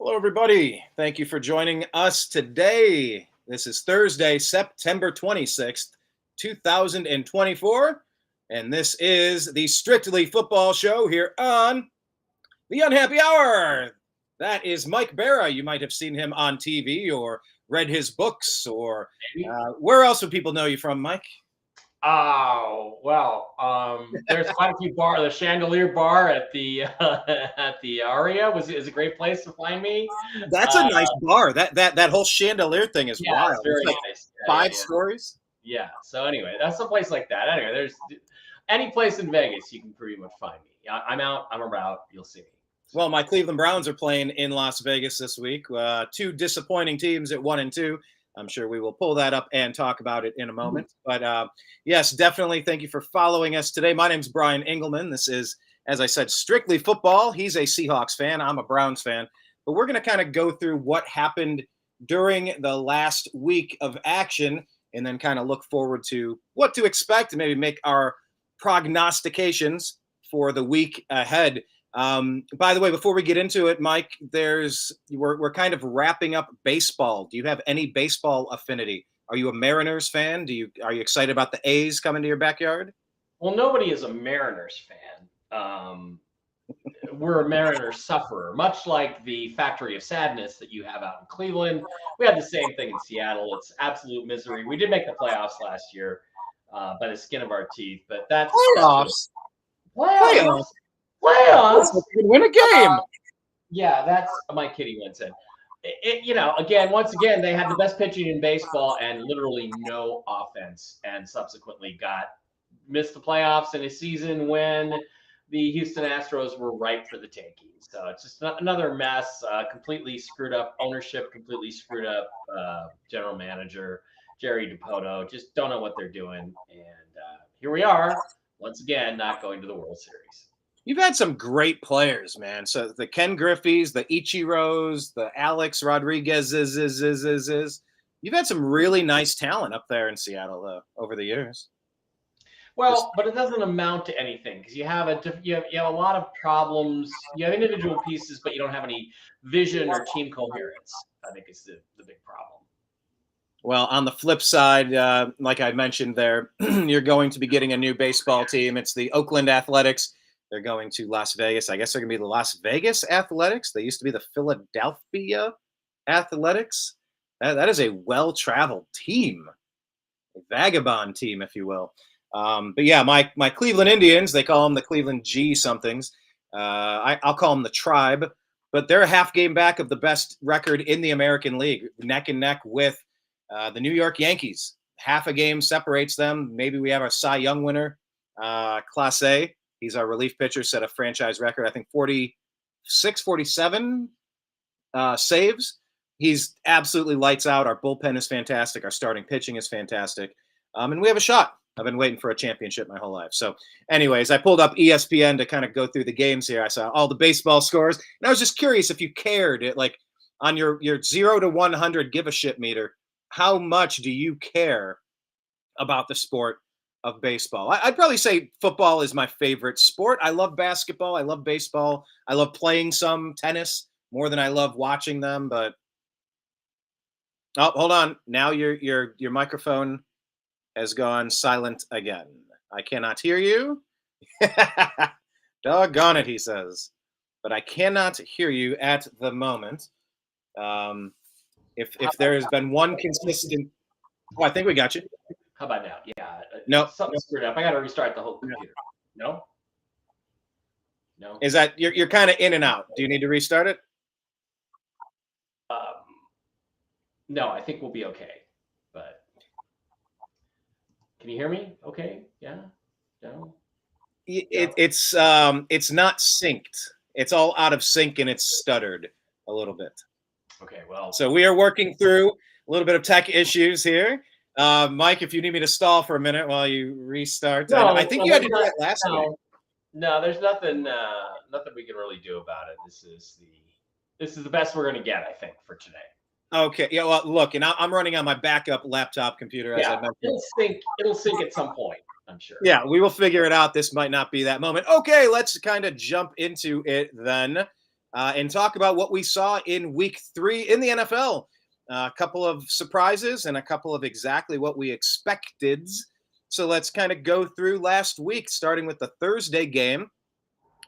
Hello, everybody. Thank you for joining us today. This is Thursday, September 26th, 2024. And this is the Strictly Football Show here on The Unhappy Hour. That is Mike Bara. You might have seen him on TV or read his books, or where else would people know you from, Mike? Oh, well, there's quite a few bars. The Chandelier Bar at the Aria is a great place to find me. That's a nice bar. That whole chandelier thing is Yeah, wild. it's very It's like nice. five stories. Yeah. So anyway, that's a place like that. Anyway, there's any place in Vegas you can pretty much find me. I'm out. I'm around. You'll see me. Well, my Cleveland Browns are playing in Las Vegas this week. Two disappointing teams at 1-2. I'm sure we will pull that up and talk about it in a moment. But yes, definitely thank you for following us today. My name's Brian Engelman. This is, as I said, Strictly Football. He's a Seahawks fan. I'm a Browns fan. But we're going to kind of go through what happened during the last week of action and then kind of look forward to what to expect and maybe make our prognostications for the week ahead. By the way, before we get into it, Mike, we're kind of wrapping up baseball. Do you have any baseball affinity? Are you a Mariners fan? Are you excited about the A's coming to your backyard? Well, nobody is a Mariners fan. We're a Mariners sufferer, much like the Factory of Sadness that you have out in Cleveland. We had the same thing in Seattle. It's absolute misery. We did make the playoffs last year by the skin of our teeth, but that's Playoffs. Playoffs. Playoffs. Win a game. Yeah, that's my kitty wins in. Once again, they had the best pitching in baseball and literally no offense, and subsequently missed the playoffs in a season when the Houston Astros were ripe for the taking. So it's just another mess, completely screwed up ownership, completely screwed up general manager, Jerry DiPoto. Just don't know what they're doing. And here we are, once again, not going to the World Series. You've had some great players, man. So the Ken Griffey's, the Ichiros, the Alex Rodriguez's. You've had some really nice talent up there in Seattle over the years. Well, but it doesn't amount to anything because you have a lot of problems. You have individual pieces, but you don't have any vision or team coherence. I think is the big problem. Well, on the flip side, like I mentioned there, you're going to be getting a new baseball team. It's the Oakland Athletics. They're going to Las Vegas. I guess they're going to be the Las Vegas Athletics. They used to be the Philadelphia Athletics. That is a well-traveled team, a vagabond team, if you will. But yeah, my Cleveland Indians, they call them the Cleveland G somethings. I'll call them the Tribe, but they're a half game back of the best record in the American League, neck and neck with the New York Yankees. Half a game separates them. Maybe we have our Cy Young winner, Class A. He's our relief pitcher, set a franchise record, I think 46, 47 saves. He's absolutely lights out. Our bullpen is fantastic. Our starting pitching is fantastic. And we have a shot. I've been waiting for a championship my whole life. So anyways, I pulled up ESPN to kind of go through the games here. I saw all the baseball scores. And I was just curious if you cared, like on your 0 to 100 give a shit meter, how much do you care about the sport of baseball? I'd probably say football is my favorite sport. I love basketball. I love baseball. I love playing some tennis more than I love watching them. But hold on. Now your microphone has gone silent again. I cannot hear you. Doggone it, he says. But I cannot hear you at the moment. If there has been one consistent, I think we got you. How about now? Yeah. No. Something screwed up. I got to restart the whole computer. No? Is that you're kind of in and out? Do you need to restart it? No, I think we'll be okay. But can you hear me? Okay. Yeah. No. It's not synced. It's all out of sync and it's stuttered a little bit. Okay. Well. So we are working through a little bit of tech issues here. Mike, if you need me to stall for a minute while you restart, I think you had to do that last week. No, there's nothing we can really do about it. This is the best we're going to get, I think, for today. Okay. Yeah. Well, look, and I'm running on my backup laptop computer, as I mentioned. It'll sync at some point, I'm sure. Yeah, we will figure it out. This might not be that moment. Okay, let's kind of jump into it then. and talk about what we saw in week 3 in the NFL. A couple of surprises and a couple of exactly what we expected. So let's kind of go through last week, starting with the Thursday game.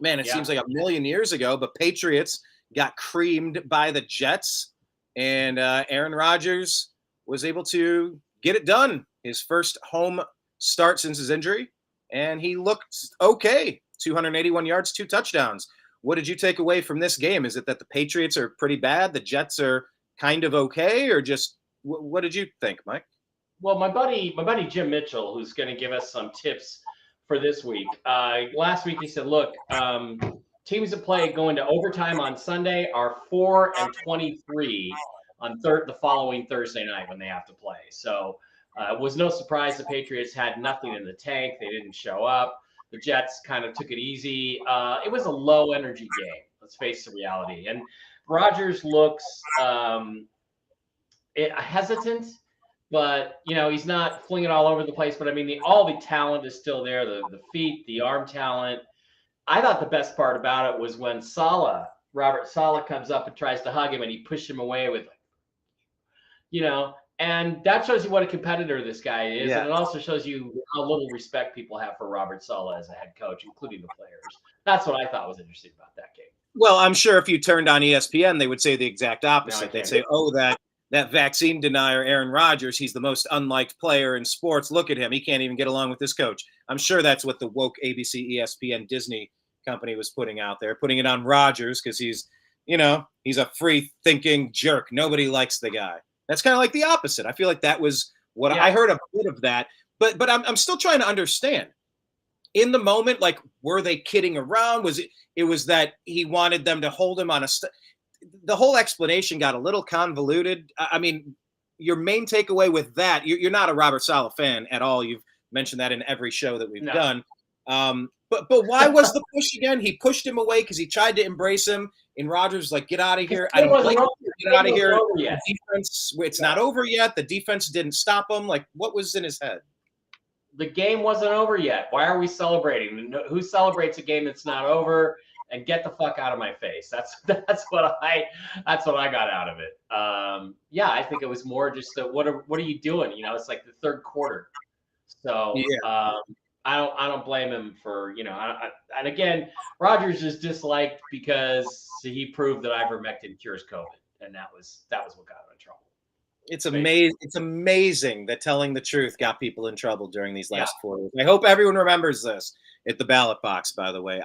Man, it seems like a million years ago, but Patriots got creamed by the Jets, and Aaron Rodgers was able to get it done. His first home start since his injury, and he looked okay. 281 yards, 2 touchdowns. What did you take away from this game? Is it that the Patriots are pretty bad, the Jets are kind of okay, or just what did you think, Mike? Well, my buddy Jim Mitchell, who's going to give us some tips for this week. Last week he said, look, teams that play going to overtime on Sunday are 4-23 on the following Thursday night when they have to play. So it was no surprise the Patriots had nothing in the tank. They didn't show up. The Jets kind of took it easy. It was a low energy game. Let's face the reality. And Rodgers looks hesitant, but he's not flinging all over the place. But I mean, all the talent is still there. The feet, the arm talent. I thought the best part about it was when Robert Saleh comes up and tries to hug him, and he pushed him away with, and that shows you what a competitor this guy is. Yeah. And it also shows you how little respect people have for Robert Saleh as a head coach, including the players. That's what I thought was interesting about that game. Well, I'm sure if you turned on ESPN, they would say the exact opposite. They'd say, oh, that vaccine denier, Aaron Rodgers, he's the most unliked player in sports. Look at him. He can't even get along with his coach. I'm sure that's what the woke ABC, ESPN, Disney company was putting out there, putting it on Rodgers because he's a free-thinking jerk. Nobody likes the guy. That's kind of like the opposite. I feel like that was what I heard a bit of that. But I'm still trying to understand. In the moment, like, were they kidding around? It was that he wanted them to hold him on the whole explanation got a little convoluted. I mean, your main takeaway with that, you're not a Robert Saleh fan at all. You've mentioned that in every show that we've done. But why was the push again? He pushed him away because he tried to embrace him. And Rodgers was like, get out of here. I don't like you. Get out of here. The defense, it's not over yet. The defense didn't stop him. Like, what was in his head? The game wasn't over yet. Why are we celebrating? Who celebrates a game that's not over? And get the fuck out of my face. That's what I got out of it. I think it was more just what are you doing? It's like the third quarter. So I don't blame him for and again, Rodgers is disliked because he proved that ivermectin cures COVID, and that was what got him in trouble. It's amazing. It's amazing that telling the truth got people in trouble during these last 4 years. I hope everyone remembers this at the ballot box, by the way.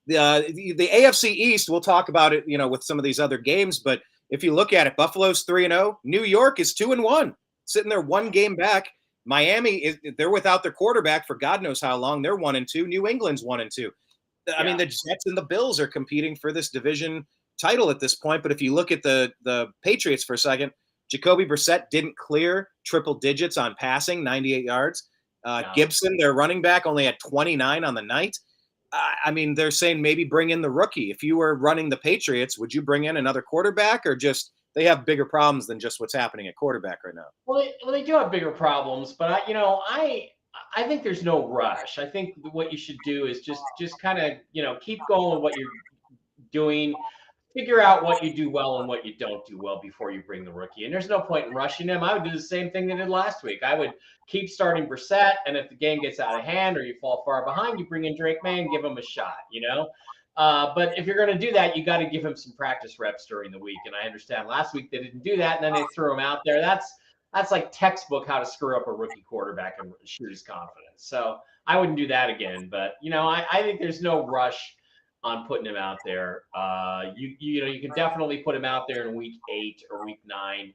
The AFC East, we'll talk about it, with some of these other games. But if you look at it, Buffalo's 3-0. New York is 2-1, sitting there one game back. Miami, they're without their quarterback for God knows how long. They're 1-2. New England's 1-2. I mean, the Jets and the Bills are competing for this division title at this point. But if you look at the Patriots for a second, Jacoby Brissett didn't clear triple digits on passing, 98 yards. Gibson, their running back, only had 29 on the night. I mean, they're saying maybe bring in the rookie. If you were running the Patriots, would you bring in another quarterback, or just they have bigger problems than just what's happening at quarterback right now? Well, they do have bigger problems, but I think there's no rush. I think what you should do is just kind of keep going with what you're doing. Figure out what you do well and what you don't do well before you bring the rookie. And there's no point in rushing him. I would do the same thing they did last week. I would keep starting Brissett, and if the game gets out of hand or you fall far behind, you bring in Drake May and give him a shot, But if you're going to do that, you got to give him some practice reps during the week. And I understand last week they didn't do that, and then they threw him out there. That's like textbook how to screw up a rookie quarterback and shoot his confidence. So I wouldn't do that again. But, I think there's no rush on putting him out there. You can definitely put him out there in week 8 or week 9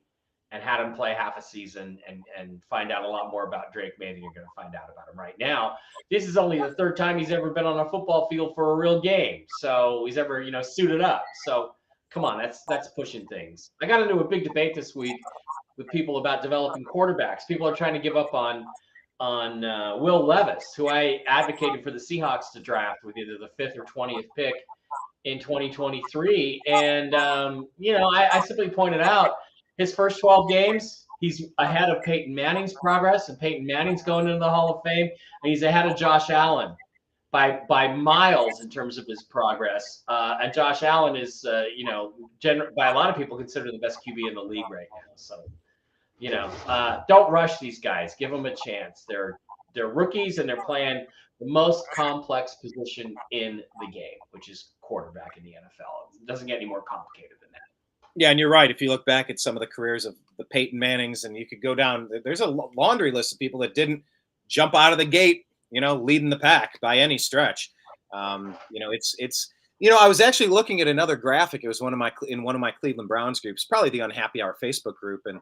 and have him play half a season and find out a lot more about Drake May than you're going to find out about him right now. This is only the third time he's ever been on a football field for a real game. So he's ever, suited up. So come on, that's pushing things. I got into a big debate this week with people about developing quarterbacks. People are trying to give up on Will Levis, who I advocated for the Seahawks to draft with either the 5th or 20th pick in 2023. And, I simply pointed out his first 12 games, he's ahead of Peyton Manning's progress, and Peyton Manning's going into the Hall of Fame, and he's ahead of Josh Allen. by miles in terms of his progress. And Josh Allen is, by a lot of people considered the best QB in the league right now. So, don't rush these guys. Give them a chance. They're rookies and they're playing the most complex position in the game, which is quarterback in the NFL. It doesn't get any more complicated than that. Yeah, and you're right. If you look back at some of the careers of the Peyton Mannings, and you could go down, there's a laundry list of people that didn't jump out of the gate, leading the pack by any stretch. It's I was actually looking at another graphic. It was in one of my Cleveland Browns groups, probably the Unhappy Hour Facebook group, and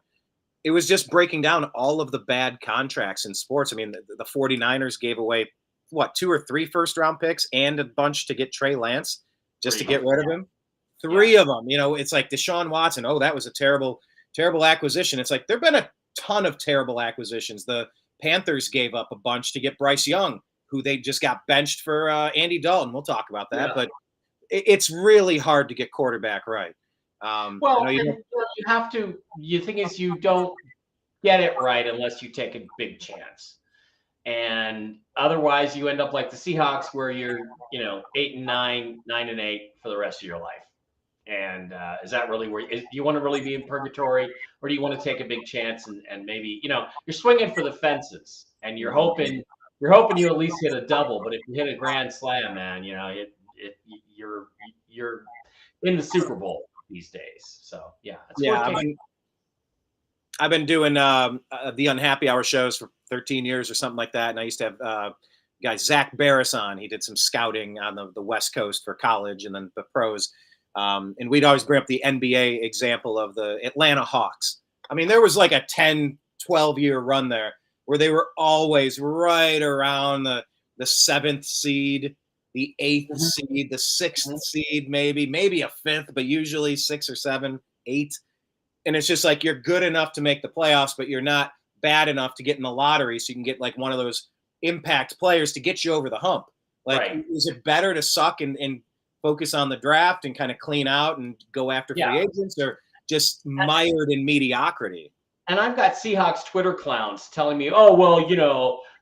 it was just breaking down all of the bad contracts in sports. I mean, the 49ers gave away 2 or 3 first-round picks and a bunch to get Trey Lance just to get rid of him. 3 of them. It's like Deshaun Watson. Oh, that was a terrible, terrible acquisition. It's like there have been a ton of terrible acquisitions. The Panthers gave up a bunch to get Bryce Young, who they just got benched for Andy Dalton. We'll talk about that, but it's really hard to get quarterback right. You have to. The thing is, you don't get it right unless you take a big chance, and otherwise you end up like the Seahawks, where you're 8-9, 9-8 for the rest of your life. And is that really do you want to really be in purgatory, or do you want to take a big chance and maybe you're swinging for the fences and you're hoping you at least hit a double, but if you hit a grand slam, man, you're in the Super Bowl these days. So I've been doing the Unhappy Hour shows for 13 years or something like that, and I used to have guy Zach Barris on. He did some scouting on the West Coast for college and then the pros. And we'd always bring up the NBA example of the Atlanta Hawks. I mean, there was like a 10, 12-year run there where they were always right around the 7th seed, the 8th seed, the 6th seed, maybe a 5th, but usually 6 or 7, 8. And it's just like you're good enough to make the playoffs, but you're not bad enough to get in the lottery so you can get like one of those impact players to get you over the hump. Like, is it better to suck and focus on the draft and kind of clean out and go after free agents, or just mired in mediocrity? And I've got Seahawks Twitter clowns telling me, oh, well,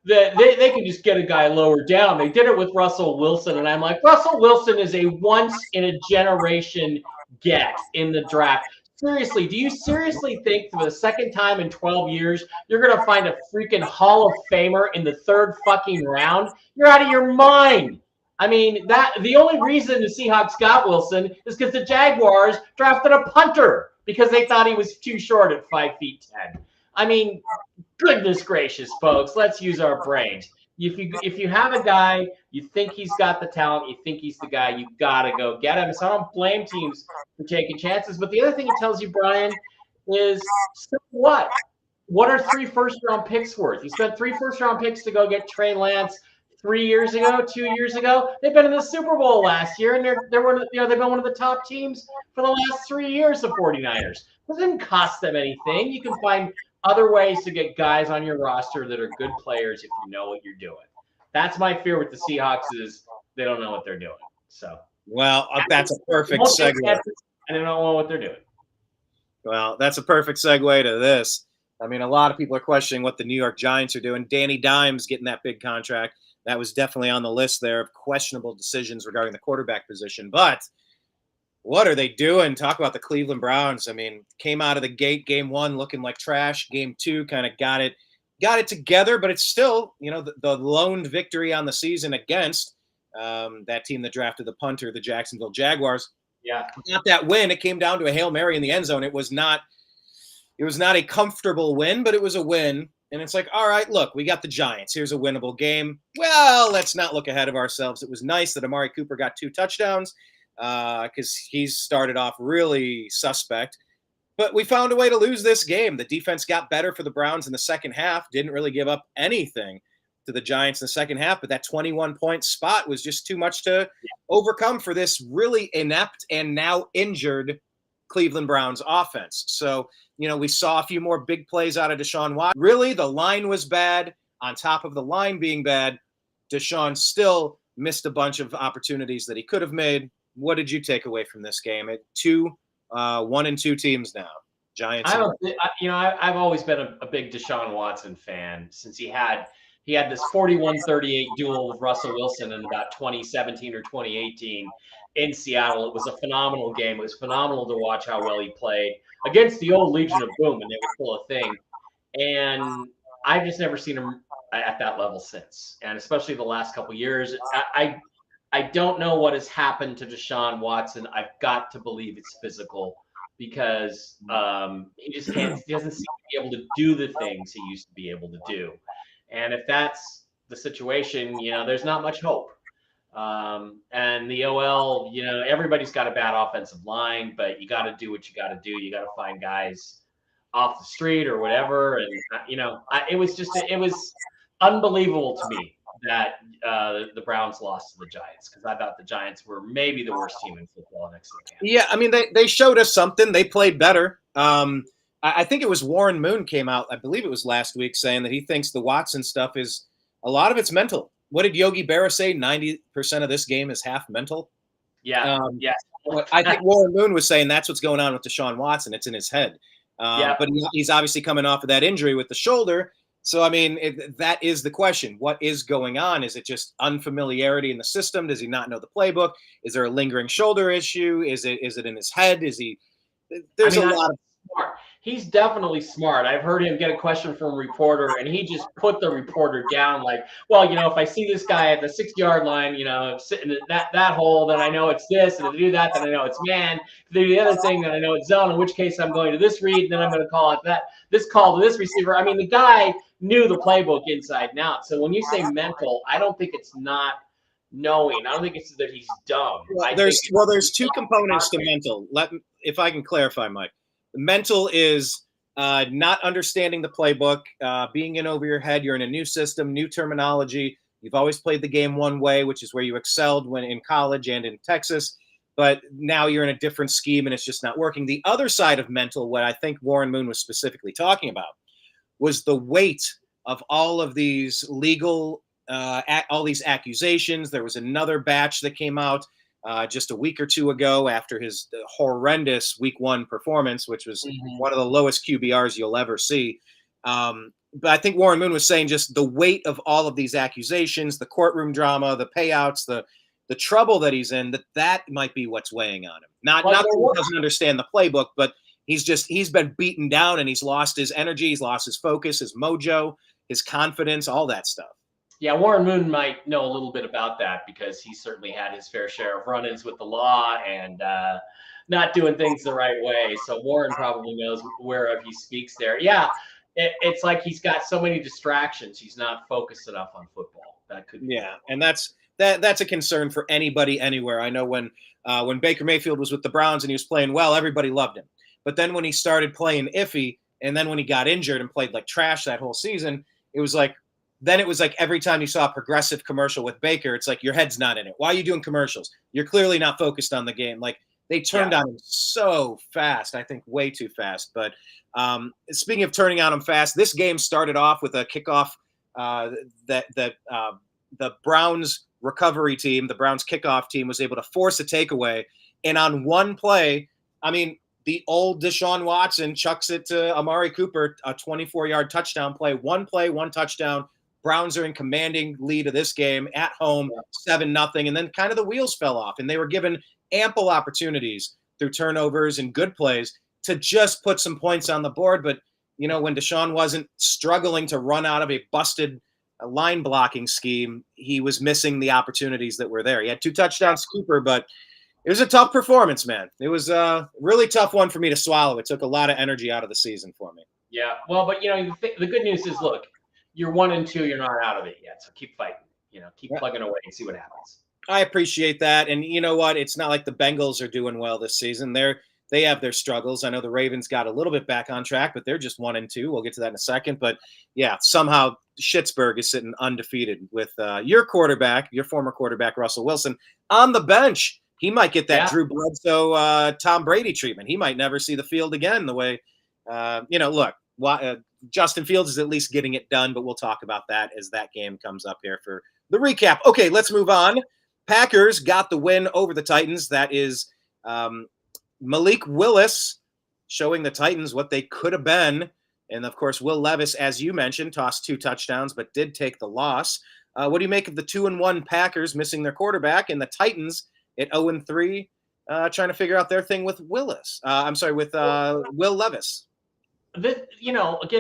they can just get a guy lower down. They did it with Russell Wilson. And I'm like, Russell Wilson is a once-in-a-generation get in the draft. Seriously, do you seriously think for the second time in 12 years, you're going to find a freaking Hall of Famer in the 3rd fucking round? You're out of your mind. I mean, the only reason the Seahawks got Wilson is because the Jaguars drafted a punter because they thought he was too short at 5'10". I mean, goodness gracious, folks, let's use our brains. If you have a guy, you think he's got the talent, you think he's the guy, you gotta go get him. So I don't blame teams for taking chances. But the other thing it tells you, Brian, is so what? What are 3 first-round picks worth? You spent 3 first-round picks to go get Trey Lance 3 years ago, 2 years ago. They've been in the Super Bowl last year, and they've been one of the top teams for the last 3 years. The 49ers. It doesn't cost them anything. You can find other ways to get guys on your roster that are good players if you know what you're doing. That's my fear with the Seahawks is they don't know what they're doing. So that's a perfect segue. And they don't know what they're doing. Well, that's a perfect segue to this. I mean, a lot of people are questioning what the New York Giants are doing. Danny Dimes getting that big contract. That was definitely on the list there of questionable decisions regarding the quarterback position. But what are they doing? Talk about the Cleveland Browns. I mean, came out of the gate game 1 looking like trash. Game 2 kind of got it together, but it's still, the lone victory on the season against that team that drafted the punter, the Jacksonville Jaguars. Yeah. Not that win. It came down to a Hail Mary in the end zone. It was not a comfortable win, but it was a win. And it's like, all right, look, we got the Giants. Here's a winnable game. Well, let's not look ahead of ourselves. It was nice that Amari Cooper got 2 touchdowns because he's started off really suspect. But we found a way to lose this game. The defense got better for the Browns in the second half, didn't really give up anything to the Giants in the second half, but that 21-point spot was just too much to overcome for this really inept and now injured Cleveland Browns offense. So, we saw a few more big plays out of Deshaun Watson. Really, the line was bad. On top of the line being bad, Deshaun still missed a bunch of opportunities that he could have made. What did you take away from this game? 1-2 teams now. Giants. I've always been a big Deshaun Watson fan since he had He had this 41-38 duel with Russell Wilson in about 2017 or 2018 in Seattle. It was a phenomenal game. It was phenomenal to watch how well he played against the old Legion of Boom, and they were still a thing. And I've just never seen him at that level since, and especially the last couple of years. I don't know what has happened to Deshaun Watson. I've got to believe it's physical because he just can't. He doesn't seem to be able to do the things he used to be able to do. And if that's the situation, there's not much hope. And the OL, everybody's got a bad offensive line, but you got to do what you got to do. You got to find guys off the street or whatever. And, it was unbelievable to me that the Browns lost to the Giants, because I thought the Giants were maybe the worst team in football next to the Kansas. Yeah, I mean, they showed us something. They played better. I think it was Warren Moon came out, I believe it was last week, saying that he thinks the Watson stuff is a lot of it's mental. What did Yogi Berra say? 90% of this game is half mental. Yeah. Yes. I think Warren Moon was saying that's what's going on with Deshaun Watson. It's in his head. But he's obviously coming off of that injury with the shoulder. So, I mean, that is the question. What is going on? Is it just unfamiliarity in the system? Does he not know the playbook? Is there a lingering shoulder issue? Is it in his head? There's a lot of smart. He's definitely smart. I've heard him get a question from a reporter, and he just put the reporter down like, well, if I see this guy at the 6-yard line, sitting in that hole, then I know it's this. And if they do that, then I know it's man. If they do the other thing, then I know it's zone, in which case I'm going to this read, and then I'm going to call it this call to this receiver. I mean, the guy knew the playbook inside and out. So when you say mental, I don't think it's not knowing. I don't think it's that he's dumb. There's two components to mental. If I can clarify, Mike. Mental is not understanding the playbook, being in over your head. You're in a new system, new terminology. You've always played the game one way, which is where you excelled when in college and in Texas. But now you're in a different scheme and it's just not working. The other side of mental, what I think Warren Moon was specifically talking about, was the weight of all of these legal, all these accusations. There was another batch that came out just a week or two ago after his horrendous week 1 performance, which was one of the lowest QBRs you'll ever see. But I think Warren Moon was saying just the weight of all of these accusations, the courtroom drama, the payouts, the trouble that he's in, that might be what's weighing on him. Not that he doesn't understand the playbook, but he's been beaten down and he's lost his energy, he's lost his focus, his mojo, his confidence, all that stuff. Yeah, Warren Moon might know a little bit about that because he certainly had his fair share of run-ins with the law and not doing things the right way. So Warren probably knows whereof he speaks there. Yeah, it's like he's got so many distractions. He's not focused enough on football. That could be. Yeah, and that's a concern for anybody anywhere. I know when Baker Mayfield was with the Browns and he was playing well, everybody loved him. But then when he started playing iffy, and then when he got injured and played like trash that whole season, it was like every time you saw a Progressive commercial with Baker, it's like your head's not in it. Why are you doing commercials? You're clearly not focused on the game. Like they turned on him so fast, I think way too fast. But speaking of turning on him fast, this game started off with a kickoff that the Browns recovery team, the Browns kickoff team, was able to force a takeaway. And on one play, I mean, the old Deshaun Watson chucks it to Amari Cooper, a 24-yard touchdown play. One play, one touchdown. Browns are in commanding lead of this game at home, 7-0. And then kind of the wheels fell off, and they were given ample opportunities through turnovers and good plays to just put some points on the board. But, when Deshaun wasn't struggling to run out of a busted line blocking scheme, he was missing the opportunities that were there. He had 2 touchdowns, Cooper, but it was a tough performance, man. It was a really tough one for me to swallow. It took a lot of energy out of the season for me. Yeah, well, but the good news is, look, you're 1-2. You're not out of it yet, so keep fighting. Keep plugging away and see what happens. I appreciate that, and you know what? It's not like the Bengals are doing well this season. They have their struggles. I know the Ravens got a little bit back on track, but they're just 1-2. We'll get to that in a second. But yeah, somehow Schittsburg is sitting undefeated with your former quarterback, Russell Wilson, on the bench. He might get that Drew Bledsoe, Tom Brady treatment. He might never see the field again the way, look, Justin Fields is at least getting it done, but we'll talk about that as that game comes up here for the recap. Okay, let's move on. Packers got the win over the Titans. That is Malik Willis showing the Titans what they could have been. And of course, Will Levis, as you mentioned, tossed 2 touchdowns, but did take the loss. What do you make of the 2-1 Packers missing their quarterback and the Titans at 0-3, trying to figure out their thing with Willis? With Will Levis. Again,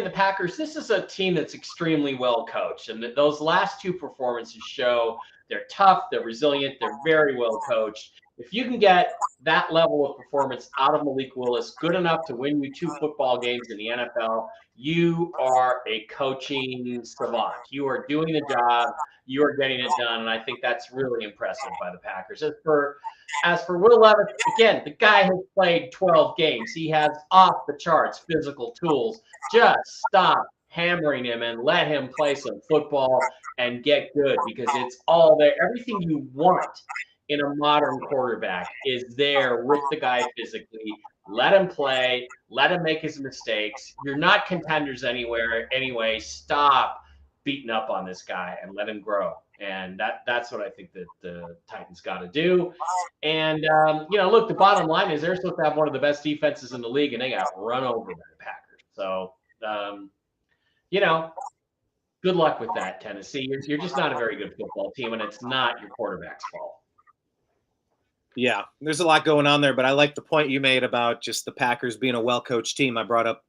the Packers, this is a team that's extremely well coached. And those last 2 performances show they're tough, they're resilient, they're very well coached. If you can get that level of performance out of Malik Willis, good enough to win you 2 football games in the NFL, you are a coaching savant. You are doing the job, you are getting it done. And I think that's really impressive by the Packers. As for Will Levis, again, the guy has played 12 games. He has off the charts physical tools. Just stop hammering him and let him play some football and get good, because it's all there. Everything you want in a modern quarterback is there with the guy physically. Let him play. Let him make his mistakes. You're not contenders anyway. Stop beating up on this guy and let him grow. And that's what I think that the Titans got to do. And, look, the bottom line is they're supposed to have one of the best defenses in the league, and they got run over by the Packers. So, good luck with that, Tennessee. You're just not a very good football team, and it's not your quarterback's fault. Yeah, there's a lot going on there, but I like the point you made about just the Packers being a well-coached team. I brought up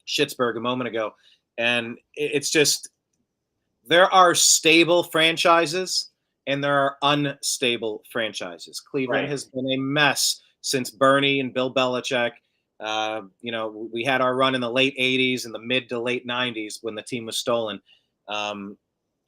Schittsburg a moment ago, and it's just there are stable franchises and there are unstable franchises. Cleveland has been a mess since Bernie and Bill Belichick. We had our run in the late 80s and the mid to late 90s when the team was stolen.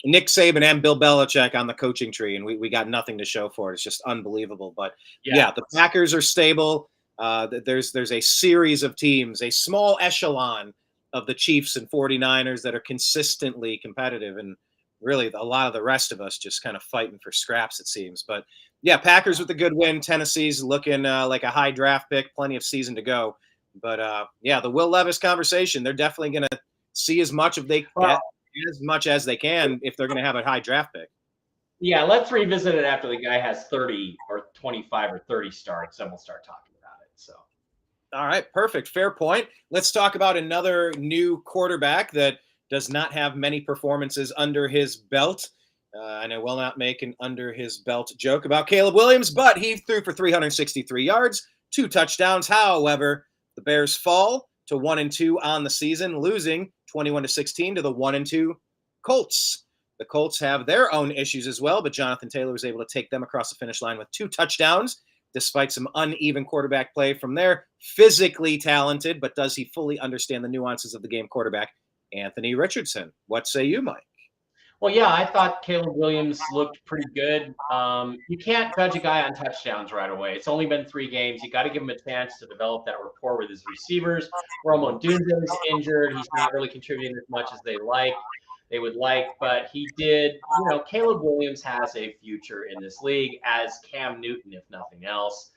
Nick Saban and Bill Belichick on the coaching tree, and we got nothing to show for it. It's just unbelievable. But yeah, the Packers are stable. There's a series of teams, a small echelon of the Chiefs and 49ers that are consistently competitive, and really a lot of the rest of us just kind of fighting for scraps, it seems. But yeah, Packers with a good win. Tennessee's looking like a high draft pick, plenty of season to go. But the Will Levis conversation, they're definitely going to see as much as they can if they're going to have a high draft pick. Yeah, let's revisit it after the guy has 30 or 25 or 30 starts, and we'll start talking about it. So. All right, perfect. Fair point. Let's talk about another new quarterback that does not have many performances under his belt. And I will not make an under his belt joke about Caleb Williams, but he threw for 363 yards, 2 touchdowns. However, the Bears fall to 1-2 on the season, losing 21-16 to the 1-2 Colts. The Colts have their own issues as well, but Jonathan Taylor was able to take them across the finish line with 2 touchdowns. Despite some uneven quarterback play from their physically talented, but does he fully understand the nuances of the game quarterback, Anthony Richardson? What say you, Mike? Well, yeah, I thought Caleb Williams looked pretty good. You can't judge a guy on touchdowns right away. It's only been 3 games. You got to give him a chance to develop that rapport with his receivers. Romo Dunze is injured. He's not really contributing as much as they would like, but he did. Caleb Williams has a future in this league as Cam Newton, if nothing else.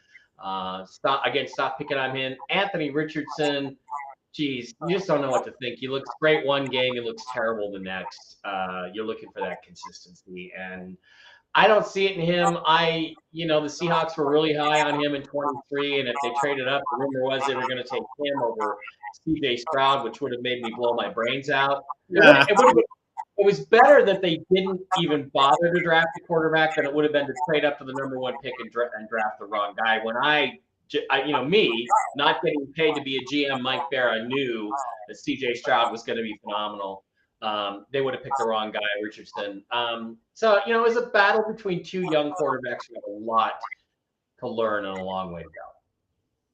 Stop picking on him. Anthony Richardson, geez, you just don't know what to think. He looks great one game, he looks terrible the next. You're looking for that consistency, and I don't see it in him. The Seahawks were really high on him in 23, and if they traded up, the rumor was they were going to take him over CJ Stroud, which would have made me blow my brains out. It was better that they didn't even bother to draft a quarterback than it would have been to trade up to the number 1 pick and draft the wrong guy. When me not getting paid to be a GM, Mike Bara, knew that CJ Stroud was going to be phenomenal. They would have picked the wrong guy, Richardson. It was a battle between 2 young quarterbacks who have a lot to learn and a long way to go.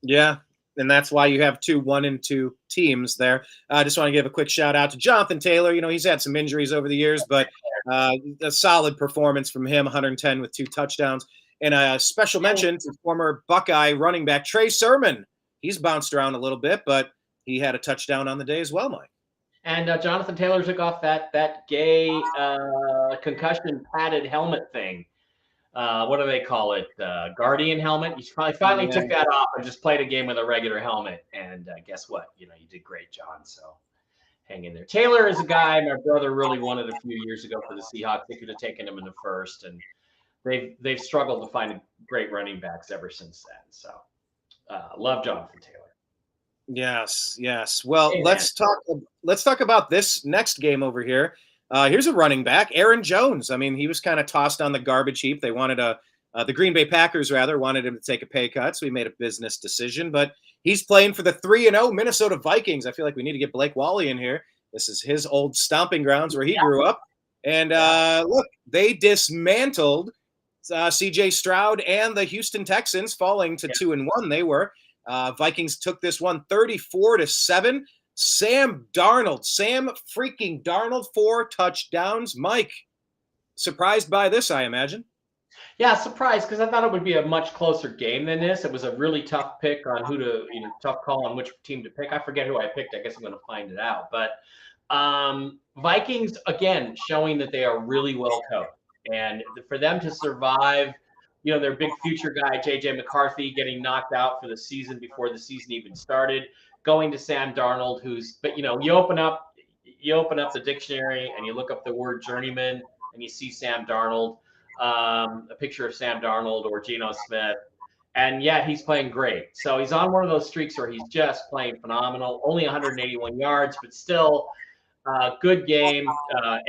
Yeah. And that's why you have 2 1-2 teams there. I just want to give a quick shout out to Jonathan Taylor. He's had some injuries over the years, but a solid performance from him, 110 with 2 touchdowns. And a special mention to former Buckeye running back Trey Sermon. He's bounced around a little bit, but he had a touchdown on the day as well, Mike. And Jonathan Taylor took off that gay concussion padded helmet thing. What do they call it? Guardian helmet. He finally took that off and just played a game with a regular helmet. And guess what? You did great, John. So hang in there. Taylor is a guy my brother really wanted a few years ago for the Seahawks. They could have taken him in the first, and they've struggled to find great running backs ever since then. So love Jonathan Taylor. Yes, yes. Well, Amen. let's talk about this next game over here. Here's a running back, Aaron Jones. I mean, he was kind of tossed on the garbage heap. They wanted the Green Bay Packers rather wanted him to take a pay cut, so he made a business decision. But he's playing for the 3-0 Minnesota Vikings. I feel like we need to get Blake Wally in here. This is his old stomping grounds where he grew up. And look, they dismantled C.J. Stroud and the Houston Texans, falling to 2-1. They were. Vikings took this one 34-7. Sam freaking Darnold, 4 touchdowns. Mike, surprised by this, I imagine. Yeah, surprised because I thought it would be a much closer game than this. It was a really tough pick on tough call on which team to pick. I forget who I picked. I guess I'm going to find it out. But Vikings, again, showing that they are really well coached. And for them to survive, their big future guy, J.J. McCarthy, getting knocked out for the season before the season even started, going to Sam Darnold, but you open up the dictionary and you look up the word journeyman and you see Sam Darnold, a picture of Sam Darnold or Geno Smith, and yet he's playing great. So he's on one of those streaks where he's just playing phenomenal. Only 181 yards, but still good game.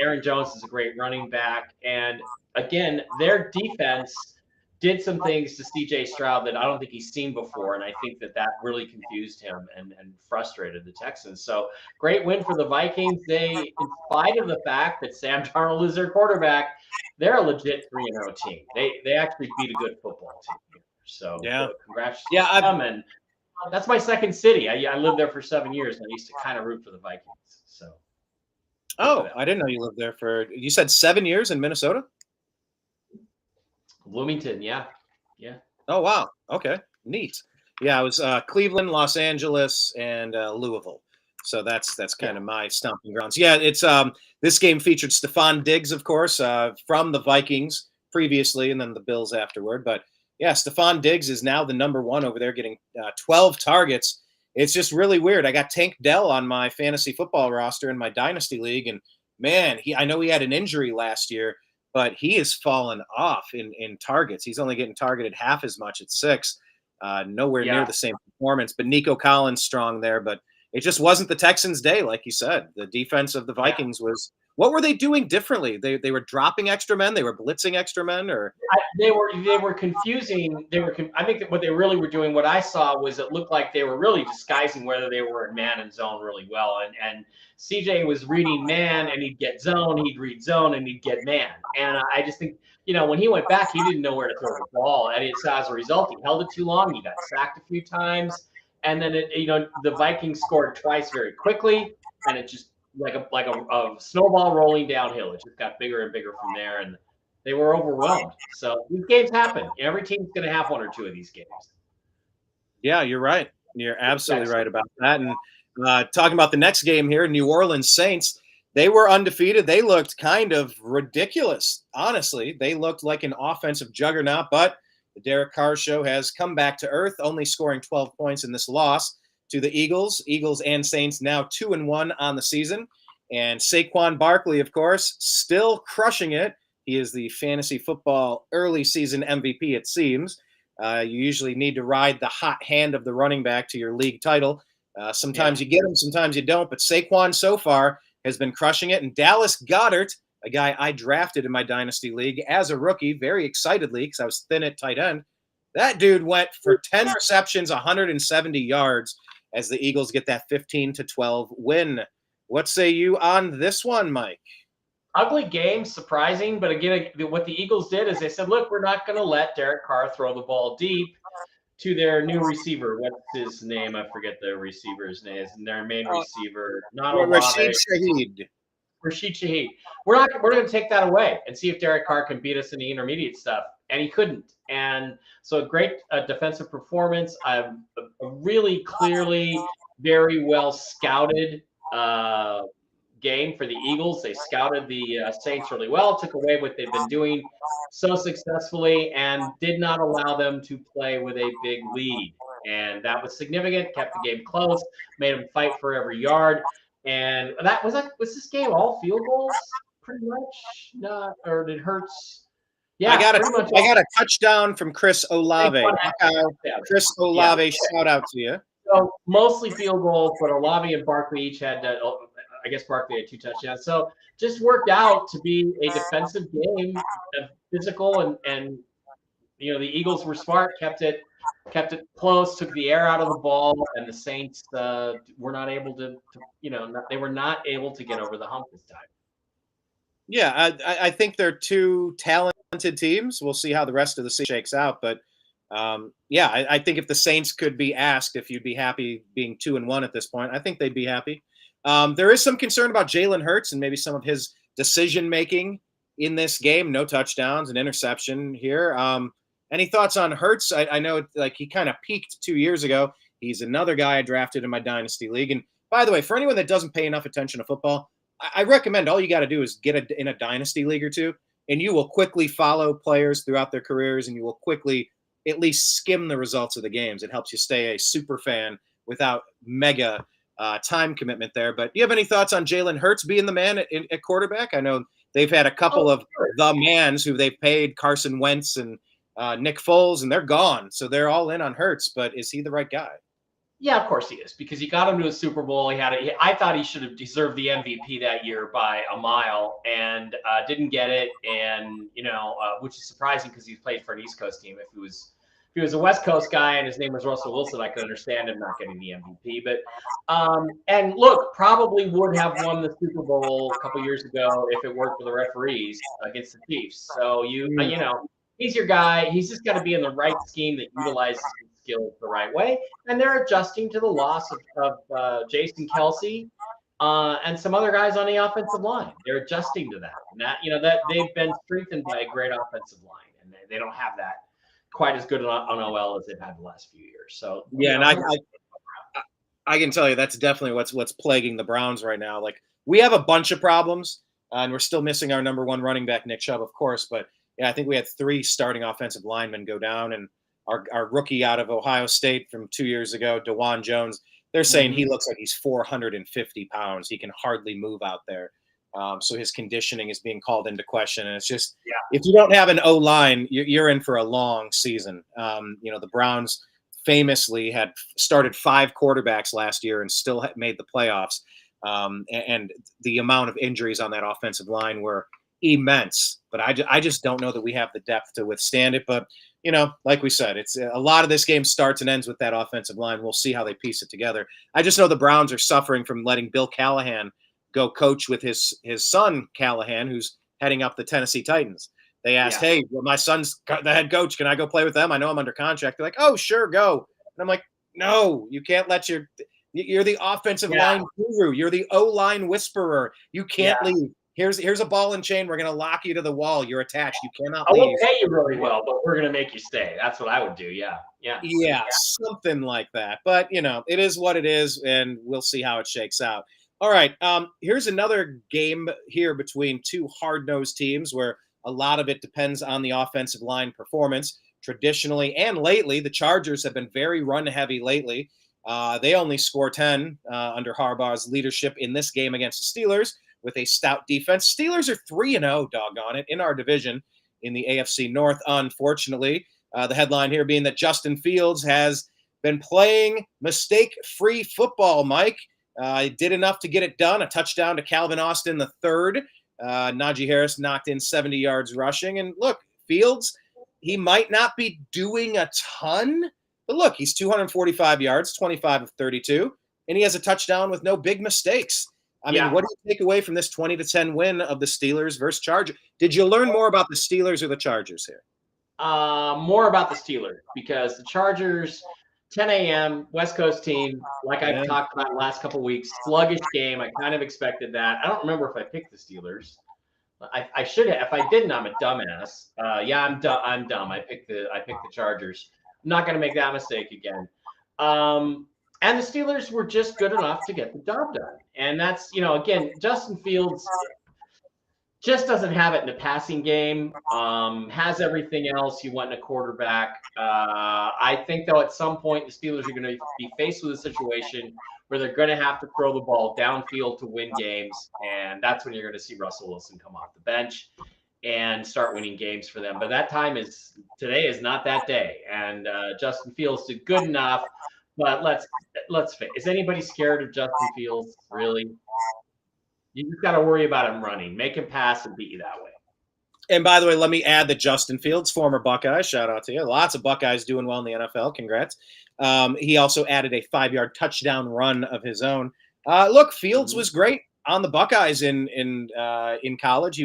Aaron Jones is a great running back. And again, their defense did some things to C.J. Stroud that I don't think he's seen before. And I think that really confused him and frustrated the Texans. So great win for the Vikings. They, in spite of the fact that Sam Darnold is their quarterback, they're a legit 3-0 team. They actually beat a good football team. So congrats to them. And that's my second city. I lived there for 7 years, and I used to kind of root for the Vikings. So. Oh, I didn't know you lived there you said 7 years in Minnesota? Bloomington, yeah. Oh, wow. Okay, neat. Yeah, I was Cleveland, Los Angeles, and Louisville. So that's kind of my stomping grounds. Yeah, it's this game featured Stephon Diggs, of course, from the Vikings previously, and then the Bills afterward. But yeah, Stephon Diggs is now the number 1 over there, getting 12 targets. It's just really weird. I got Tank Dell on my fantasy football roster in my dynasty league, and man, I know he had an injury last year, but he has fallen off in targets. He's only getting targeted half as much at 6. Nowhere near the same performance. But Nico Collins strong there, but it just wasn't the Texans' day, like you said. The defense of the Vikings was. What were they doing differently? They were dropping extra men. They were blitzing extra men, or they were confusing. I think that what they really were doing, what I saw was it looked like they were really disguising whether they were in man and zone really well. And CJ was reading man, and he'd get zone. He'd read zone, and he'd get man. And I just think when he went back, he didn't know where to throw the ball, and as a result, he held it too long. He got sacked a few times, and then the Vikings scored twice very quickly, and it just. Like a snowball rolling downhill. It just got bigger and bigger from there, and they were overwhelmed. So these games happen. Every team's going to have 1 or 2 of these games. Yeah, you're right. You're absolutely right about that. And talking about the next game here, New Orleans Saints, they were undefeated. They looked kind of ridiculous, honestly. They looked like an offensive juggernaut, but the Derek Carr show has come back to earth, only scoring 12 points in this loss to the Eagles. Eagles and Saints now 2-1 on the season. And Saquon Barkley, of course, still crushing it. He is the fantasy football early season MVP, it seems. You usually need to ride the hot hand of the running back to your league title. Sometimes you get him, sometimes you don't. But Saquon so far has been crushing it. And Dallas Goedert, a guy I drafted in my dynasty league as a rookie, very excitedly because I was thin at tight end. That dude went for 10 receptions, 170 yards. As the Eagles get that 15-12 win. What say you on this one, Mike? Ugly game, surprising. But again, what the Eagles did is they said, look, we're not going to let Derek Carr throw the ball deep to their new receiver. What's his name? I forget the receiver's name. Their main receiver. Not Rashid Shaheed. Rashid Shaheed. We're going to take that away and see if Derek Carr can beat us in the intermediate stuff. And he couldn't. And so a great defensive performance. A really clearly very well scouted game for the Eagles. They scouted the Saints really well, took away what they've been doing so successfully, and did not allow them to play with a big lead. And that was significant, kept the game close, made them fight for every yard. And was this game all field goals? Pretty much, not, or did Hurts? Yeah, I got a touchdown from Chris Olave. Chris Olave, shout out to you. So mostly field goals, but Olave and Barkley each had, I guess Barkley had 2 touchdowns. So just worked out to be a defensive game, physical, and the Eagles were smart, kept it close, took the air out of the ball, and the Saints were not able they were not able to get over the hump this time. Yeah, I think they're two talented teams. We'll see how the rest of the season shakes out, but yeah, I think if the Saints could be asked if you'd be happy being 2-1 at this point, I think they'd be happy. There is some concern about Jalen Hurts and maybe some of his decision making in this game. No touchdowns, an interception here. Any thoughts on Hurts? I know like he kind of peaked 2 years ago. He's another guy I drafted in my dynasty league. And by the way, for anyone that doesn't pay enough attention to football, I recommend all you got to do is get in a dynasty league or two, and you will quickly follow players throughout their careers, and you will quickly at least skim the results of the games. It helps you stay a super fan without mega time commitment there. But do you have any thoughts on Jalen Hurts being the man at quarterback? I know they've had a couple of the mans who they've paid, Carson Wentz and Nick Foles, and they're gone. So they're all in on Hurts, but is he the right guy? Yeah, of course he is, because he got him to a Super Bowl. I thought he should have deserved the MVP that year by a mile, and didn't get it. And which is surprising because he's played for an East Coast team. If he was a West Coast guy and his name was Russell Wilson, I could understand him not getting the MVP. But and look, probably would have won the Super Bowl a couple years ago if it worked for the referees against the Chiefs. So he's your guy. He's just got to be in the right scheme that utilizes his skills the right way. And they're adjusting to the loss of Jason Kelsey and some other guys on the offensive line. They're adjusting to that. And that they've been strengthened by a great offensive line, and they don't have that quite as good on OL as they've had the last few years. So yeah, and I can tell you that's definitely what's plaguing the Browns right now. Like we have a bunch of problems, and we're still missing our number one running back, Nick Chubb, of course, but yeah, I think we had 3 starting offensive linemen go down, and our rookie out of Ohio State from 2 years ago, DeJuan Jones, they're saying he looks like he's 450 pounds. He can hardly move out there. So his conditioning is being called into question. And it's just, if you don't have an O-line, you're in for a long season. The Browns famously had started 5 quarterbacks last year and still made the playoffs. And the amount of injuries on that offensive line were immense, but I just don't know that we have the depth to withstand it. But like we said, it's a lot of this game starts and ends with that offensive line. We'll see how they piece it together. I just know the Browns are suffering from letting Bill Callahan go coach with his son Callahan, who's heading up the Tennessee Titans. They asked, hey, well, my son's the head coach. Can I go play with them? I know I'm under contract. They're like, oh, sure, go. And I'm like, no, you can't let you're the offensive line guru. You're the O-line whisperer. You can't leave. Here's a ball and chain. We're going to lock you to the wall. You're attached. You cannot leave. I will pay you really well, but we're going to make you stay. That's what I would do. Yeah. Something like that. But, it is what it is, and we'll see how it shakes out. All right, here's another game here between 2 hard-nosed teams where a lot of it depends on the offensive line performance. Traditionally and lately, the Chargers have been very run-heavy lately. They only score 10 under Harbaugh's leadership in this game against the Steelers with a stout defense. Steelers are 3-0, doggone it, in our division in the AFC North, unfortunately. The headline here being that Justin Fields has been playing mistake-free football, Mike. Did enough to get it done. A touchdown to Calvin Austin III. Najee Harris knocked in 70 yards rushing. And look, Fields, he might not be doing a ton, but look, he's 245 yards, 25 of 32, and he has a touchdown with no big mistakes. I mean, what do you take away from this 20-10 win of the Steelers versus Chargers? Did you learn more about the Steelers or the Chargers here? More about the Steelers, because the Chargers, 10 a.m., West Coast team, like I've talked about the last couple of weeks, sluggish game. I kind of expected that. I don't remember if I picked the Steelers. I should have. If I didn't, I'm a dumbass. I'm dumb. I picked the Chargers. I'm not going to make that mistake again. And the Steelers were just good enough to get the job done. And that's, again, Justin Fields just doesn't have it in the passing game, has everything else you want in a quarterback. I think, though, at some point, the Steelers are going to be faced with a situation where they're going to have to throw the ball downfield to win games. And that's when you're going to see Russell Wilson come off the bench and start winning games for them. But that time today is not that day. And Justin Fields did good enough But let's face. Is anybody scared of Justin Fields? Really? You just got to worry about him running, make him pass, and beat you that way. And by the way, let me add that Justin Fields, former Buckeye, shout out to you. Lots of Buckeyes doing well in the NFL. Congrats. He also added a 5-yard touchdown run of his own. Look, Fields was great on the Buckeyes in college.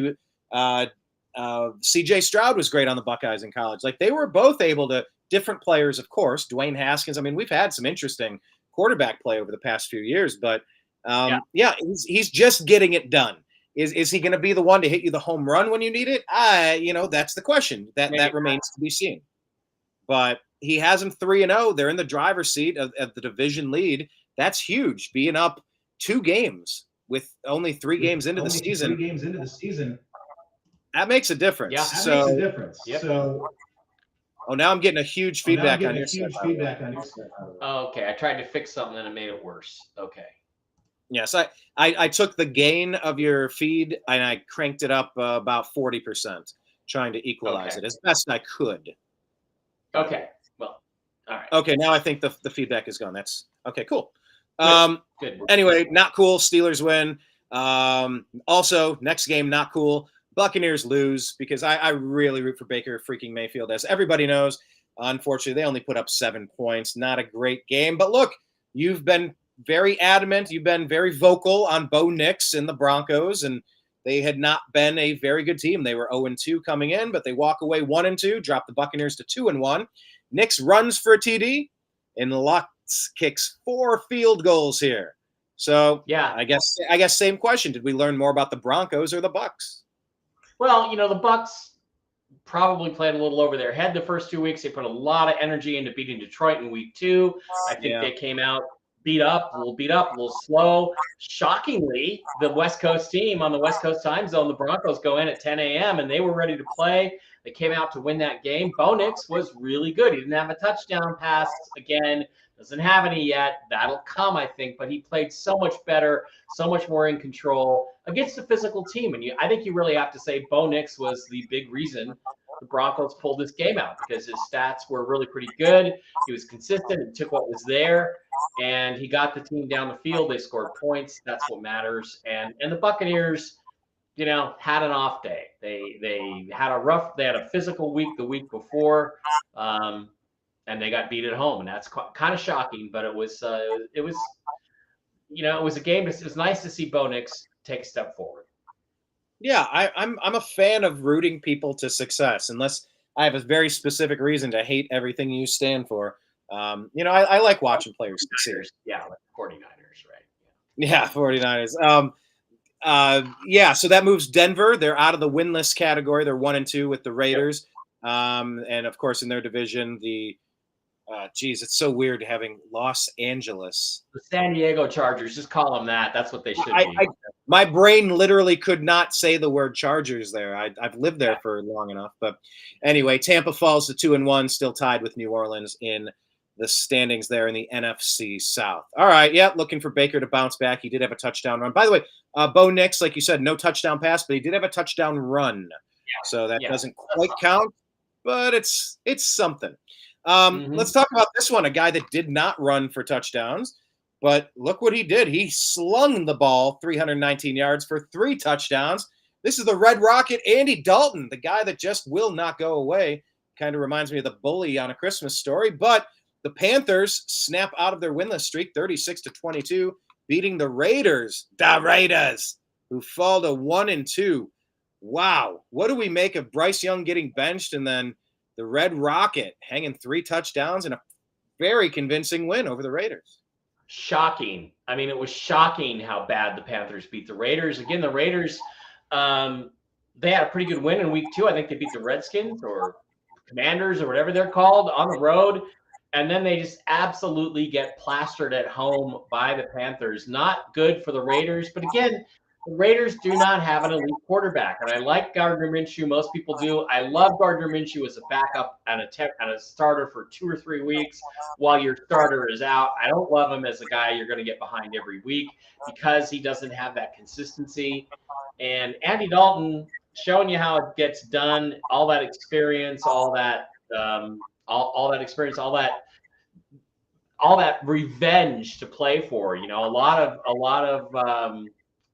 C.J. Stroud was great on the Buckeyes in college. Like, they were both able to, different players, of course. Dwayne Haskins. I mean, we've had some interesting quarterback play over the past few years, but he's just getting it done. Is he going to be the one to hit you the home run when you need it? That's the question. That remains to be seen. But he has them 3-0. They're in the driver's seat of the division lead. That's huge. Being up 2 games with only 3 games into the season. That makes a difference. Yeah, that makes a difference. Yep. So, now I'm getting a huge feedback on your stuff. Okay, I tried to fix something and it made it worse. Okay. Yes, I took the gain of your feed and I cranked it up about 40%, trying to equalize it as best I could. Okay. Well, all right. Okay, now I think the feedback is gone. That's okay. Cool. Good. Anyway, not cool. Steelers win. Also, next game, not cool. Buccaneers lose because I really root for Baker freaking Mayfield. As everybody knows, unfortunately, they only put up 7 points. Not a great game. But look, you've been very adamant. You've been very vocal on Bo Nix and the Broncos, and they had not been a very good team. They were 0-2 coming in, but they walk away 1-2, drop the Buccaneers to 2-1. Nix runs for a TD, and Lutz kicks 4 field goals here. So yeah, I guess same question. Did we learn more about the Broncos or the Bucs? Well, the Bucs probably played a little over their head the first 2 weeks. They put a lot of energy into beating Detroit in week 2. I think they came out beat up, a little slow. Shockingly, the West Coast team on the West Coast time zone, the Broncos go in at 10 a.m. and they were ready to play. They came out to win that game. Bo Nix was really good. He didn't have a touchdown pass again. Doesn't have any yet. That'll come, I think. But he played so much better, so much more in control against a physical team. And I think you really have to say Bo Nix was the big reason the Broncos pulled this game out, because his stats were really pretty good. He was consistent and took what was there, and he got the team down the field. They scored points. That's what matters. And the Buccaneers, had an off day. They had a physical week the week before, and they got beat at home, and that's kind of shocking. But it was a game. It was nice to see Bo Nix take a step forward. Yeah, I'm a fan of rooting people to success, unless I have a very specific reason to hate everything you stand for. I like watching players succeed. Yeah, like 49ers, right? Yeah, 49ers. So that moves Denver. They're out of the winless category. They're 1-2 with the Raiders. Yep. And of course, in their division, it's so weird having Los Angeles. The San Diego Chargers. Just call them that. That's what they should be. My brain literally could not say the word Chargers there. I've lived there for long enough. But anyway, Tampa falls to 2-1, still tied with New Orleans in the standings there in the NFC South. All right, looking for Baker to bounce back. He did have a touchdown run. By the way, Bo Nix, like you said, no touchdown pass, but he did have a touchdown run. Yeah. So that doesn't quite count, but it's something. Let's talk about this one, a guy that did not run for touchdowns, but look what he did. He slung the ball 319 yards for 3 touchdowns. This is the Red Rocket, Andy Dalton, the guy that just will not go away. Kind of reminds me of the bully on A Christmas Story, but the Panthers snap out of their winless streak, 36-22, beating the Raiders, who fall to 1-2. Wow. What do we make of Bryce Young getting benched and then the Red Rocket hanging 3 touchdowns and a very convincing win over the Raiders? Shocking. I mean, it was shocking how bad the Panthers beat the Raiders. Again, the Raiders, they had a pretty good win in week 2. I think they beat the Redskins or Commanders or whatever they're called on the road. And then they just absolutely get plastered at home by the Panthers. Not good for the Raiders. But again, the Raiders do not have an elite quarterback. And I like Gardner Minshew. Most people do. I love Gardner Minshew as a backup and a starter for 2 or 3 weeks while your starter is out. I don't love him as a guy you're going to get behind every week because he doesn't have that consistency. And Andy Dalton showing you how it gets done, all that experience, all that all that revenge to play for. A lot of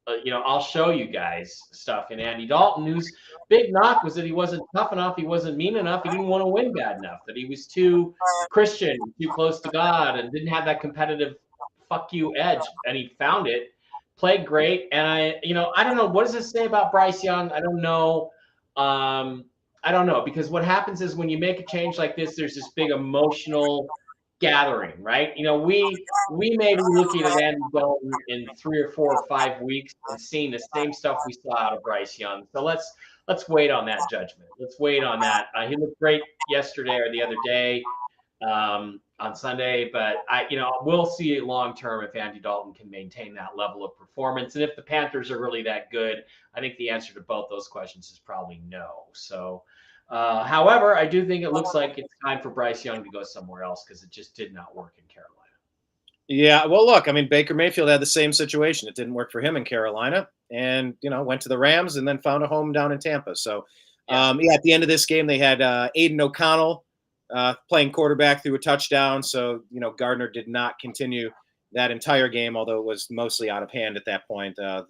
I'll show you guys stuff in Andy Dalton, whose big knock was that he wasn't tough enough, he wasn't mean enough, he didn't want to win bad enough, that he was too Christian, too close to God, and didn't have that competitive fuck you edge, and he found it. Played great, and I don't know, what does this say about Bryce Young? I don't know. I don't know, because what happens is when you make a change like this, there's this big emotional gathering, right? We may be looking at Andy Dalton in 3 or 4 or 5 weeks and seeing the same stuff we saw out of Bryce Young. So let's wait on that judgment. Let's wait on that. He looked great yesterday or the other day on Sunday, but we'll see long term if Andy Dalton can maintain that level of performance, and if the Panthers are really that good. I think the answer to both those questions is probably no. So. However, I do think it looks like it's time for Bryce Young to go somewhere else because it just did not work in Carolina. Yeah, well, look, I mean, Baker Mayfield had the same situation. It didn't work for him in Carolina, and went to the Rams and then found a home down in Tampa. So, at the end of this game, they had Aiden O'Connell playing quarterback through a touchdown. So, Gardner did not continue that entire game, although it was mostly out of hand at that point. The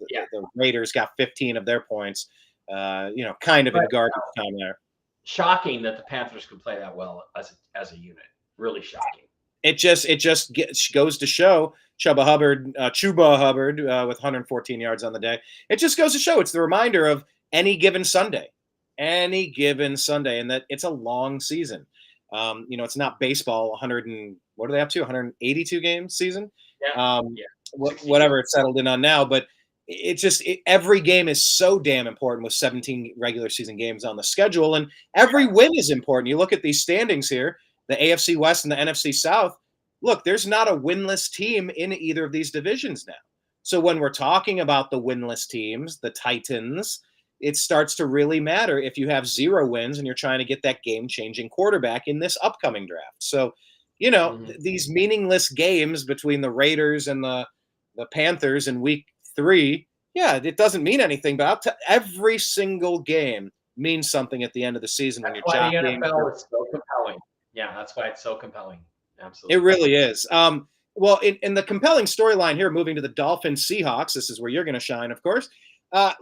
Raiders got 15 of their points. Kind of in garbage time there. Shocking that the Panthers could play that well as a unit. Really shocking. It just goes to show Chuba Hubbard with 114 yards on the day. It just goes to show it's the reminder of any given Sunday, and that it's a long season. It's not baseball. 100 and what are they up to? 182 game season. Yeah. Whatever it's settled in on now, but. Every game is so damn important with 17 regular season games on the schedule, and every win is important. You look at these standings here, the AFC West and the NFC South. Look, there's not a winless team in either of these divisions now. So when we're talking about the winless teams, the Titans, it starts to really matter if you have 0 wins and you're trying to get that game-changing quarterback in this upcoming draft. So, these meaningless games between the Raiders and the Panthers in week 3, it doesn't mean anything, but every single game means something at the end of the season when you're jockeying. The NFL is so compelling. Yeah, that's why it's so compelling. Absolutely. It really is. Well, in the compelling storyline here, moving to the Dolphins Seahawks, this is where you're going to shine, of course.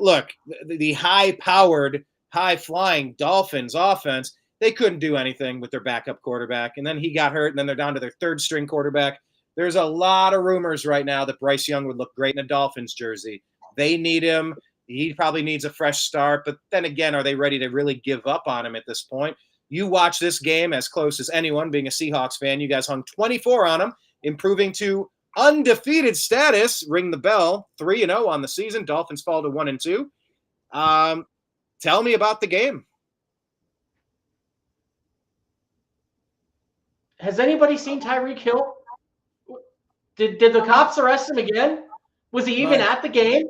Look, the high-powered, high-flying Dolphins offense, they couldn't do anything with their backup quarterback, and then he got hurt, and then they're down to their third-string quarterback. There's a lot of rumors right now that Bryce Young would look great in a Dolphins jersey. They need him. He probably needs a fresh start. But then again, are they ready to really give up on him at this point? You watch this game as close as anyone, being a Seahawks fan. You guys hung 24 on him, improving to undefeated status. Ring the bell, 3-0 on the season. Dolphins fall to 1-2. Tell me about the game. Has anybody seen Tyreek Hill? Did the cops arrest him again? Was he even at the game?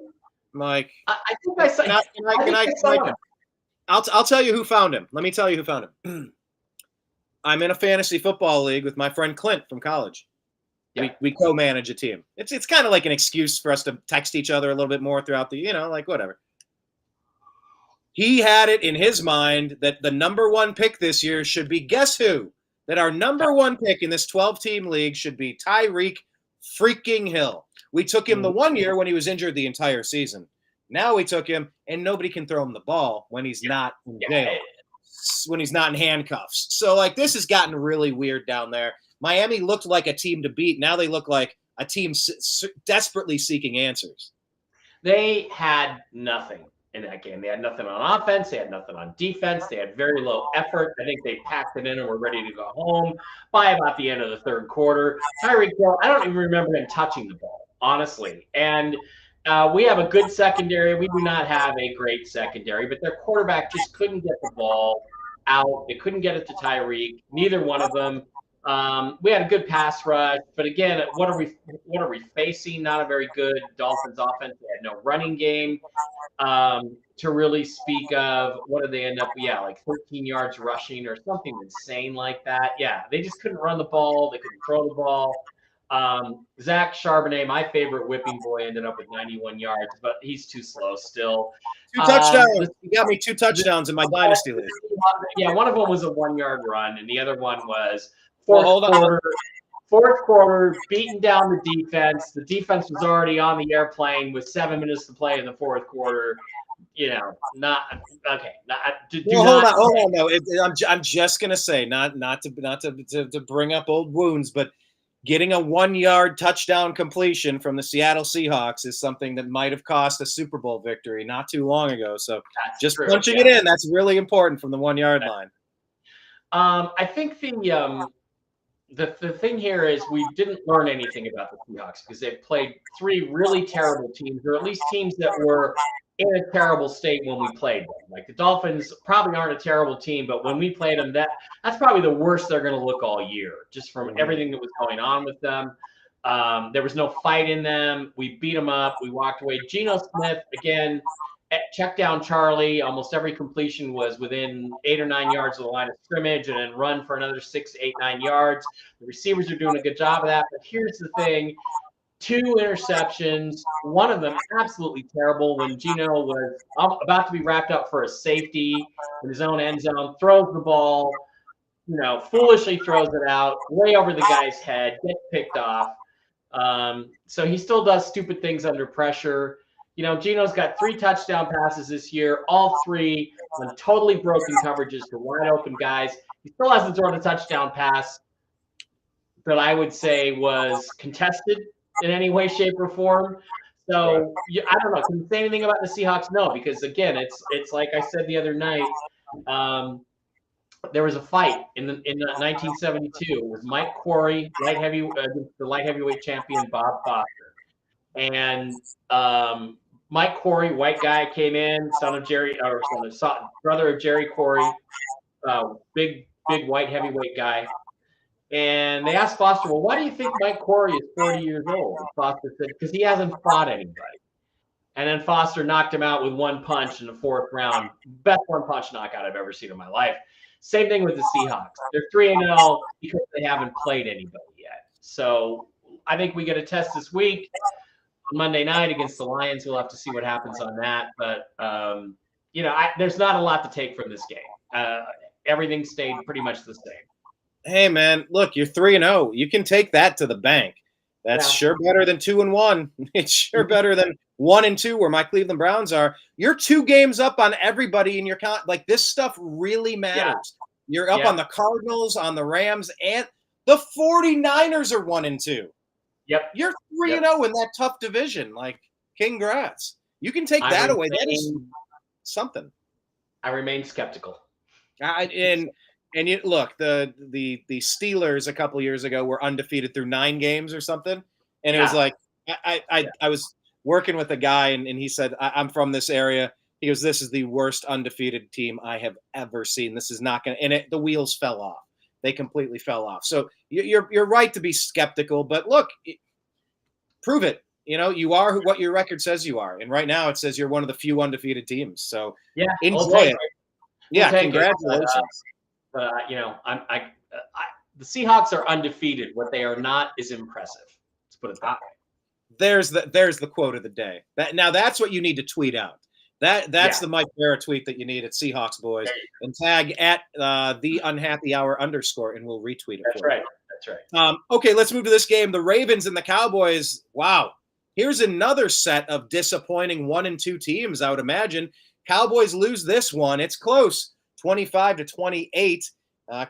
Mike, I think I saw him. I'll tell you who found him. Let me tell you who found him. I'm in a fantasy football league with my friend Clint from college. Yeah. We co-manage a team. It's kind of like an excuse for us to text each other a little bit more throughout the, whatever. He had it in his mind that the number 1 pick this year should be, guess who? That our number 1 pick in this 12-team league should be Tyreek freaking Hill. We took him the 1 year when he was injured the entire season. Now we took him, and nobody can throw him the ball when he's not in jail, when he's not in handcuffs. So, this has gotten really weird down there. Miami looked like a team to beat. Now they look like a team desperately seeking answers. They had nothing in that game. They had nothing on offense. They had nothing on defense. They had very low effort. I think they packed it in and were ready to go home by about the end of the third quarter. Tyreek Hill, I don't even remember him touching the ball, honestly. And we have a good secondary. We do not have a great secondary, but their quarterback just couldn't get the ball out. They couldn't get it to Tyreek. Neither one of them. We had a good pass rush, but again, what are we facing? Not a very good Dolphins offense. They had no running game to really speak of. What did they end up? Yeah, like 13 yards rushing or something insane like that. Yeah, they just couldn't run the ball. They couldn't throw the ball. Zach Charbonnet, my favorite whipping boy, ended up with 91 yards, but he's too slow still. 2 touchdowns. You got me 2 touchdowns in my dynasty league. Yeah, one of them was a 1-yard run, and the other one was Fourth quarter, beating down the defense. The defense was already on the airplane with 7 minutes to play in the fourth quarter. Not okay. Well, hold on. No, I'm just gonna say, not to bring up old wounds, but getting a 1-yard touchdown completion from the Seattle Seahawks is something that might have cost a Super Bowl victory not too long ago. So just punching it in, that's really important from the 1-yard line. I think the thing here is we didn't learn anything about the Seahawks because they've played 3 really terrible teams, or at least teams that were in a terrible state when we played them. Like the Dolphins probably aren't a terrible team, but when we played them, that's probably the worst they're going to look all year, just from everything that was going on with them. There was no fight in them. We beat them up. We walked away. Geno Smith, again, check down Charlie. Almost every completion was within 8 or 9 yards of the line of scrimmage, and then run for another 6, 8, 9 yards. The receivers are doing a good job of that. But here's the thing. 2 interceptions, one of them absolutely terrible when Geno was about to be wrapped up for a safety in his own end zone, throws the ball, foolishly throws it out, way over the guy's head, gets picked off. So he still does stupid things under pressure. Geno's got 3 touchdown passes this year, all 3 on totally broken coverages to wide open guys. He still hasn't thrown a touchdown pass that I would say was contested in any way, shape, or form. So I don't know. Can you say anything about the Seahawks? No, because again, it's like I said the other night. There was a fight in 1972 with Mike Quarry, the light heavyweight champion Bob Foster, and Mike Quarry, white guy, came in, brother of Jerry Quarry, big white heavyweight guy. And they asked Foster, well, why do you think Mike Quarry is 40 years old? And Foster said, because he hasn't fought anybody. And then Foster knocked him out with 1 punch in the 4th round. Best 1-punch knockout I've ever seen in my life. Same thing with the Seahawks. They're 3-0 because they haven't played anybody yet. So I think we get a test this week. On Monday night against the Lions, we'll have to see what happens on that. But, there's not a lot to take from this game. Everything stayed pretty much the same. Hey man, look, you're 3-0. You can take that to the bank. That's sure better than 2-1. It's sure better than 1-2, where my Cleveland Browns are. You're 2 games up on everybody in your like this stuff really matters. You're up on the Cardinals, on the Rams, and the 49ers are 1-2. Yep. You're 3-0 in that tough division. Like, congrats. You can take that away. That is something. I remain skeptical. And you look, the Steelers a couple years ago were undefeated through 9 games or something, and it was like I was working with a guy, and he said, I'm from this area. He goes, this is the worst undefeated team I have ever seen. This is not going to, and the wheels fell off. They completely fell off. So you're right to be skeptical, but look, prove it. You are what your record says you are, and right now it says you're one of the few undefeated teams. So enjoy it. Yeah, congratulations. But the Seahawks are undefeated. What they are not is impressive. Let's put it that way. There's the quote of the day. That's what you need to tweet out. That's the Mike Bara tweet that you need at Seahawks Boys, and tag at the unhappy hour _, and we'll retweet it. That's right. That's right. Okay, let's move to this game. The Ravens and the Cowboys. Wow, here's another set of disappointing 1-2 teams. I would imagine Cowboys lose this one. It's close. 25-28.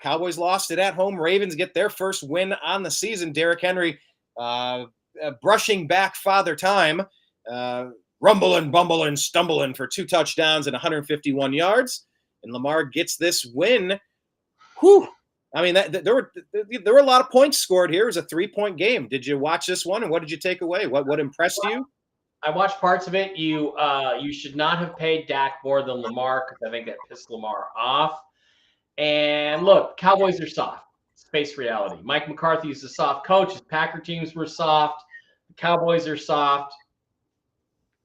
Cowboys lost it at home. Ravens get their first win on the season. Derrick Henry brushing back father time, rumbling, bumbling, stumbling for 2 touchdowns and 151 yards. And Lamar gets this win. Whew. I mean, there were a lot of points scored here. It was a 3-point game. Did you watch this one, and what did you take away? What impressed you? I watched parts of it. You should not have paid Dak more than Lamar, because I think that pissed Lamar off. And look, Cowboys are soft. It's face reality. Mike McCarthy is a soft coach. His Packer teams were soft. The Cowboys are soft.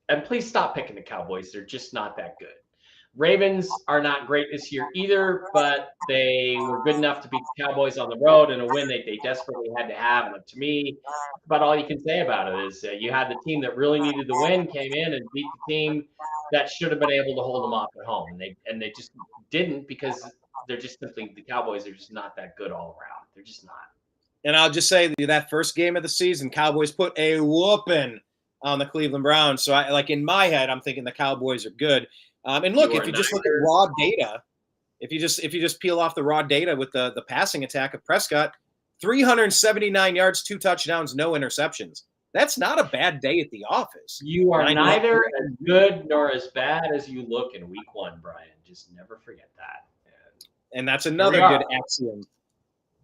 And please stop picking the Cowboys. They're just not that good. Ravens are not great this year either, but they were good enough to beat the Cowboys on the road in a win that they desperately had to have. And to me, about all you can say about it is you had the team that really needed the win, came in and beat the team that should have been able to hold them off at home. And they just didn't, because they're just simply, the Cowboys are just not that good all around. They're just not. And I'll just say that first game of the season, Cowboys put a whooping on the Cleveland Browns. So in my head, I'm thinking the Cowboys are good. And look, if you just look at raw data, if you just peel off the raw data with the passing attack of Prescott, 379 yards, 2 touchdowns, no interceptions. That's not a bad day at the office. You are neither as good nor as bad as you look in week 1, Brian. Just never forget that. And that's another good axiom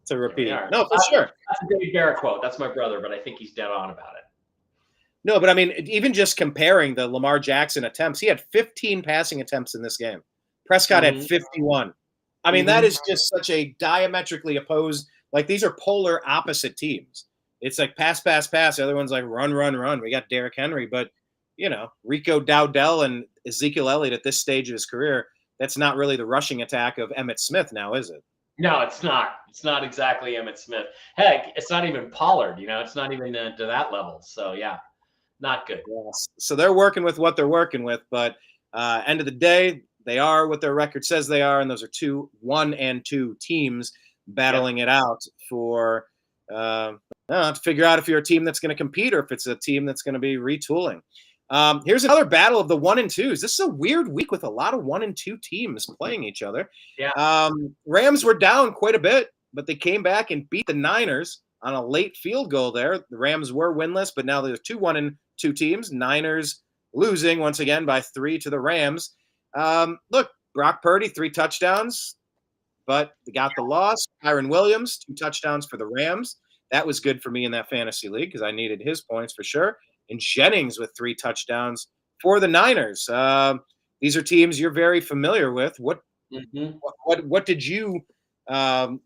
to repeat. No, for sure. That's a David Bara quote. That's my brother, but I think he's dead on about it. No, but I mean, even just comparing the Lamar Jackson attempts, he had 15 passing attempts in this game. Prescott had 51. I mean, that is just such a diametrically opposed, like these are polar opposite teams. It's like pass, pass, pass. The other one's like run, run, run. We got Derrick Henry, but, Rico Dowdell and Ezekiel Elliott at this stage of his career, that's not really the rushing attack of Emmitt Smith now, is it? No, it's not. It's not exactly Emmitt Smith. Heck, it's not even Pollard, it's not even to that level. So, yeah, not good. Yes. So they're working with what they're working with, but end of the day, they are what their record says they are, and those are 1 and 2 teams battling it out for to figure out if you're a team that's going to compete or if it's a team that's going to be retooling. Here's another battle of the 1 and 2s. This is a weird week with a lot of 1 and 2 teams playing each other. Yeah. Rams were down quite a bit, but they came back and beat the Niners on a late field goal there. The Rams were winless, but now there's 2 1 and 2 teams. Niners losing once again by 3 to the Rams. Look, Brock Purdy, 3 touchdowns, but they got the loss. Kyron Williams, 2 touchdowns for the Rams. That was good for me in that fantasy league because I needed his points for sure. And Jennings with 3 touchdowns for the Niners. These are teams you're very familiar with. What did you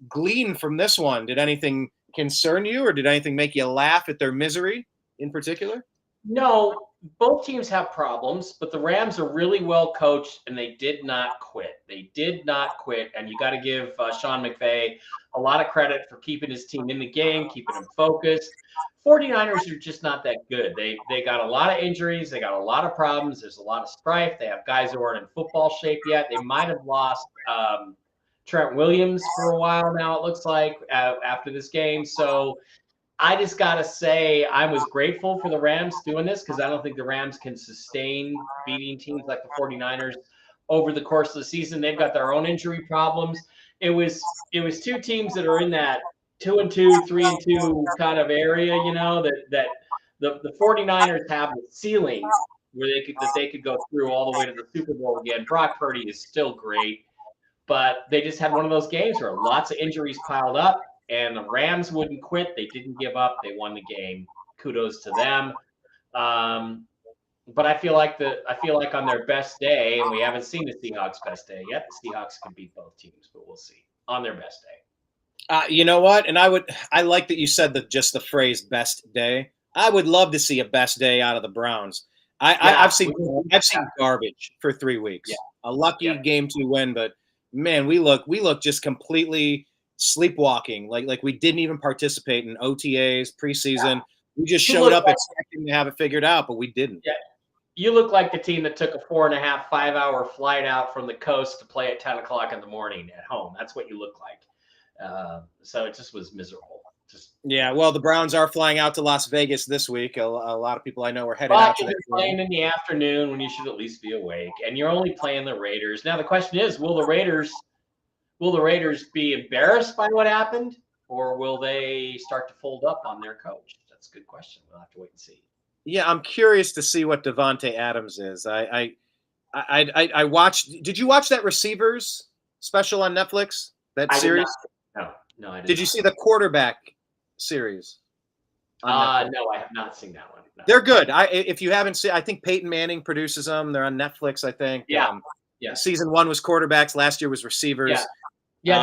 glean from this one? Did anything concern you, or did anything make you laugh at their misery in particular? No, both teams have problems, but the Rams are really well coached, and they did not quit. They did not quit, and you got to give Sean McVay a lot of credit for keeping his team in the game, keeping them focused. 49ers are just not that good. They got a lot of injuries. They got a lot of problems. There's a lot of strife. They have guys who aren't in football shape yet. They might have lost Trent Williams for a while now, it looks like, after this game. So I just got to say I was grateful for the Rams doing this because I don't think the Rams can sustain beating teams like the 49ers over the course of the season. They've got their own injury problems. It was 2 teams that are in that 2 and 2, 3 and 2 kind of area, that the 49ers have the ceiling where they could go through all the way to the Super Bowl again. Brock Purdy is still great, but they just had one of those games where lots of injuries piled up. And the Rams wouldn't quit. They didn't give up. They won the game. Kudos to them. But I feel like on their best day, and we haven't seen the Seahawks' best day yet. The Seahawks can beat both teams, but we'll see on their best day. You know what? And I like that you said just the phrase "best day." I would love to see a best day out of the Browns. I've seen garbage for 3 weeks. Yeah. A lucky game 2 win, but man, we look just completely sleepwalking, like we didn't even participate in OTAs preseason. Yeah. We just showed up expecting to have it figured out, but we didn't. Yeah, you look like the team that took a 4.5, 5-hour flight out from the coast to play at 10 o'clock in the morning at home. That's what you look like. So it just was miserable. Well, the Browns are flying out to Las Vegas this week. A lot of people I know are headed out to that. You're playing in the afternoon when you should at least be awake, and you're only playing the Raiders. Now the question is, will the Raiders be embarrassed by what happened, or will they start to fold up on their coach? That's a good question. We'll have to wait and see. Yeah, I'm curious to see what Devontae Adams is. I watched. Did you watch that Receivers special on Netflix? That series? No, I didn't. Did you see the quarterback series? No, I have not seen that one. No. They're good. If you haven't seen, I think Peyton Manning produces them. They're on Netflix, I think. Yeah. Season 1 was quarterbacks. Last year was receivers. Yeah.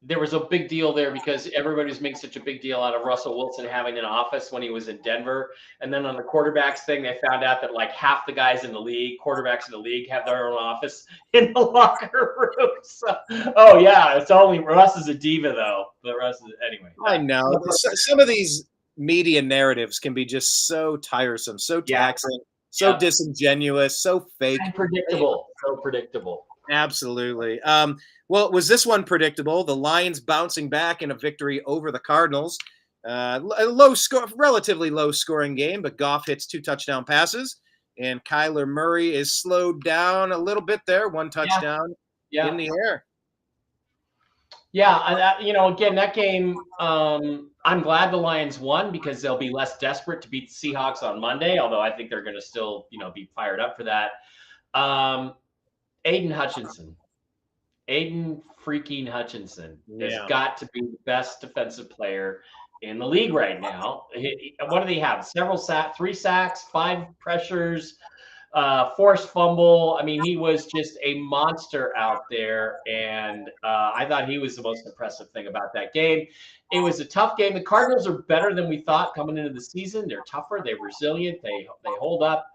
There was a big deal there because everybody was making such a big deal out of Russell Wilson having an office when he was in Denver. And then on the quarterbacks thing, they found out that like half the guys in the league, quarterbacks in the league, have their own office in the locker room. So, it's only Russ is a diva though. But Russ is anyway. I know. Some of these media narratives can be just so tiresome, so taxing, so disingenuous, so fake. And predictable. So predictable. Absolutely. Well, was this one predictable? The Lions bouncing back in a victory over the Cardinals. A low score, relatively low scoring game, but Goff hits 2 touchdown passes, and Kyler Murray is slowed down a little bit there. 1 Yeah, touchdown yeah. in the air. Yeah, again, that game, I'm glad the Lions won because they'll be less desperate to beat the Seahawks on Monday, although I think they're going to still, be fired up for that. Aiden Hutchinson. Aiden freaking Hutchinson has Yeah. got to be the best defensive player in the league right now. What do they have? 3 sacks, 5 pressures, forced fumble. I mean, he was just a monster out there, and I thought he was the most impressive thing about that game. It was a tough game. The Cardinals are better than we thought coming into the season. They're tougher. They're resilient. They hold up.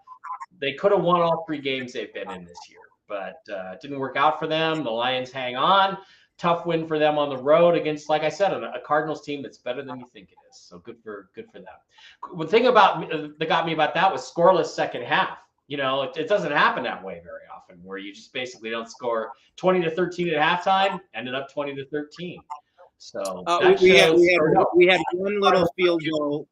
They could have won all 3 games they've been in this year, but it didn't work out for them. The Lions hang on. Tough win for them on the road against, like I said, a Cardinals team that's better than you think it is. So good for them. The thing that got me about that was scoreless second half. It doesn't happen that way very often, where you just basically don't score 20-13 at halftime, ended up 20-13. So that shows we had one little field goal.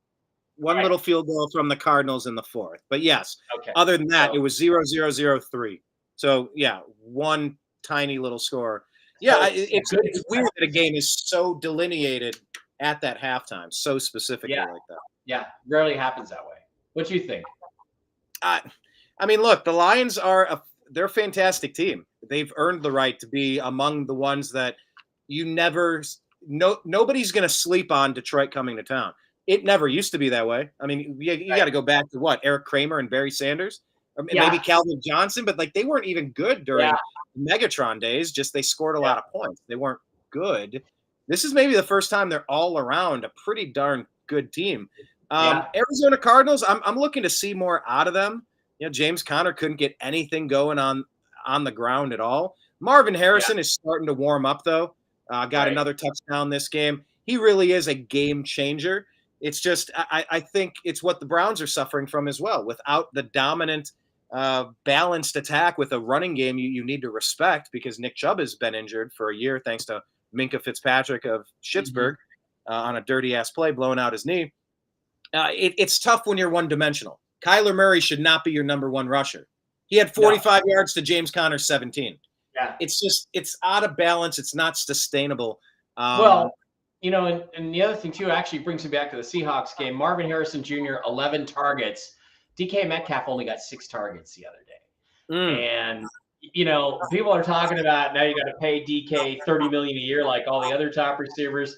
Little field goal from the Cardinals in the 4th. But yes, other than that, it was 0-0-0-3. So, yeah, one tiny little score. Yeah, it's weird that a game is so delineated at that halftime, so specifically like that. Yeah, rarely happens that way. What do you think? I mean, look, the Lions they're a fantastic team. They've earned the right to be among the ones that nobody's going to sleep on Detroit coming to town. It never used to be that way. I mean, you got to go back to what? Eric Kramer and Barry Sanders? Or maybe Calvin Johnson, but they weren't even good during Megatron days. Just they scored a lot of points. They weren't good. This is maybe the first time they're all around a pretty darn good team. Arizona Cardinals, I'm looking to see more out of them. James Conner couldn't get anything going on the ground at all. Marvin Harrison is starting to warm up, though. Got another touchdown this game. He really is a game changer. It's just I think it's what the Browns are suffering from as well. Without the dominant, balanced attack with a running game you need to respect, because Nick Chubb has been injured for a year thanks to Minkah Fitzpatrick of Schittsburg on a dirty-ass play, blowing out his knee. It's tough when you're one-dimensional. Kyler Murray should not be your number 1 rusher. He had 45 yards to James Conner's 17. Yeah. It's out of balance. It's not sustainable. And the other thing, too, actually brings me back to the Seahawks game. Marvin Harrison Jr., 11 targets. DK Metcalf only got 6 targets the other day. And, people are talking about now you got to pay DK $30 million a year like all the other top receivers.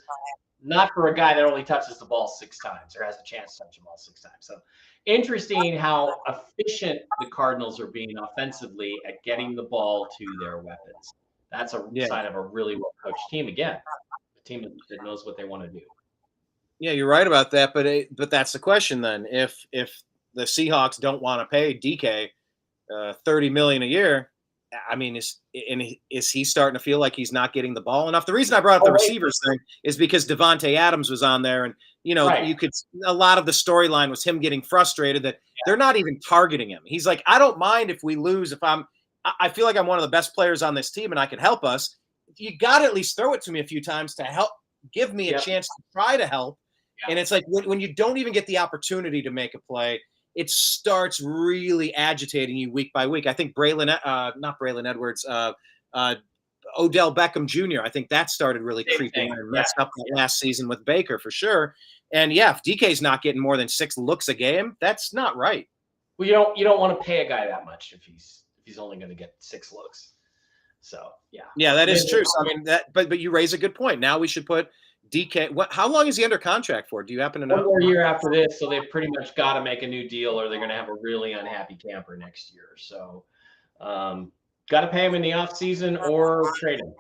Not for a guy that only touches the ball 6 times or has a chance to touch the ball 6 times. So interesting how efficient the Cardinals are being offensively at getting the ball to their weapons. That's a sign of a really well-coached team. Again, a team that knows what they want to do. Yeah, you're right about that. But that's the question then. If the Seahawks don't want to pay DK $30 million a year, I mean, is he starting to feel like he's not getting the ball enough? The reason I brought up the receivers thing is because Devontae Adams was on there, and you could, a lot of the storyline was him getting frustrated that they're not even targeting him. He's like, I don't mind if we lose. I feel like I'm one of the best players on this team and I can help us. You got to at least throw it to me a few times to help, give me a chance to try to help. Yeah. And it's like when you don't even get the opportunity to make a play, it starts really agitating you week by week. I think not Braylon Edwards, Odell Beckham Jr., I think that started really creeping and messed up that last season with Baker for sure. And if DK's not getting more than 6 looks a game, that's not right. Well, you don't want to pay a guy that much if he's only going to get 6 looks. So yeah, that is true. So I mean but you raise a good point. Now we should put DK. How long is he under contract for? Do you happen to know? 1 more year after this, so they've pretty much got to make a new deal, or they're going to have a really unhappy camper next year. So, got to pay him in the off season or trade him.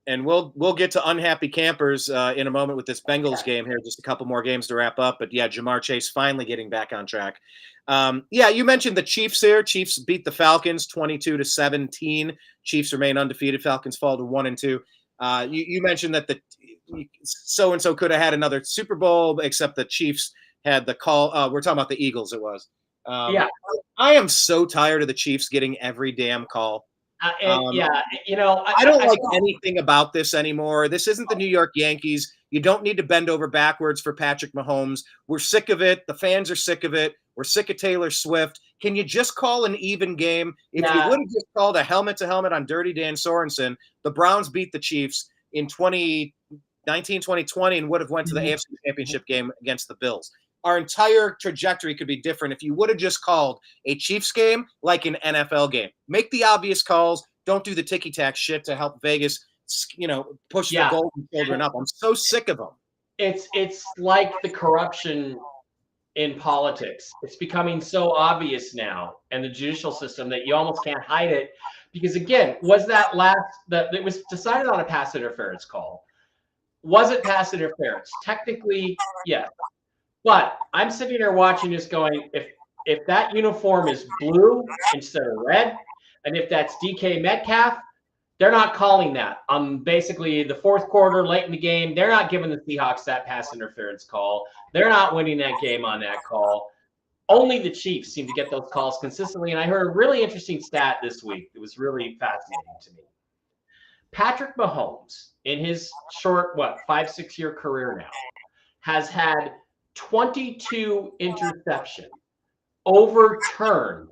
And we'll get to unhappy campers in a moment with this Bengals game here. Just a couple more games to wrap up. But Jamar Chase finally getting back on track. You mentioned the Chiefs here. Chiefs beat the Falcons 22-17. Chiefs remain undefeated. Falcons fall to 1-2. You mentioned that the so-and-so could have had another Super Bowl, except the Chiefs had the call. We're talking about the Eagles. It was. I am so tired of the Chiefs getting every damn call. Yeah, I don't like felt, anything about this anymore. This isn't the New York Yankees. You don't need to bend over backwards for Patrick Mahomes. We're sick of it. The fans are sick of it. We're sick of Taylor Swift. Can you just call an even game? If you yeah, would have just called a helmet to helmet on Dirty Dan Sorensen, the Browns beat the Chiefs in 2019, 2020, and would have went to the mhm. AFC Championship game against the Bills. Our entire trajectory could be different if you would have just called a Chiefs game like an NFL game. Make the obvious calls. Don't do the ticky-tack shit to help Vegas, push the Yeah. golden children up. I'm so sick of them. It's like the corruption in politics. It's becoming so obvious now, and the judicial system, that you almost can't hide it. Because again, was that it was decided on a pass interference call? Was it pass interference? Technically, yes. But I'm sitting there watching this going, if that uniform is blue instead of red, and if that's DK Metcalf, they're not calling that. On basically the fourth quarter, late in the game, they're not giving the Seahawks that pass interference call. They're not winning that game on that call. Only the Chiefs seem to get those calls consistently. And I heard a really interesting stat this week. It was really fascinating to me. Patrick Mahomes, in his short, 5-6 year career now, has had 22 interceptions overturned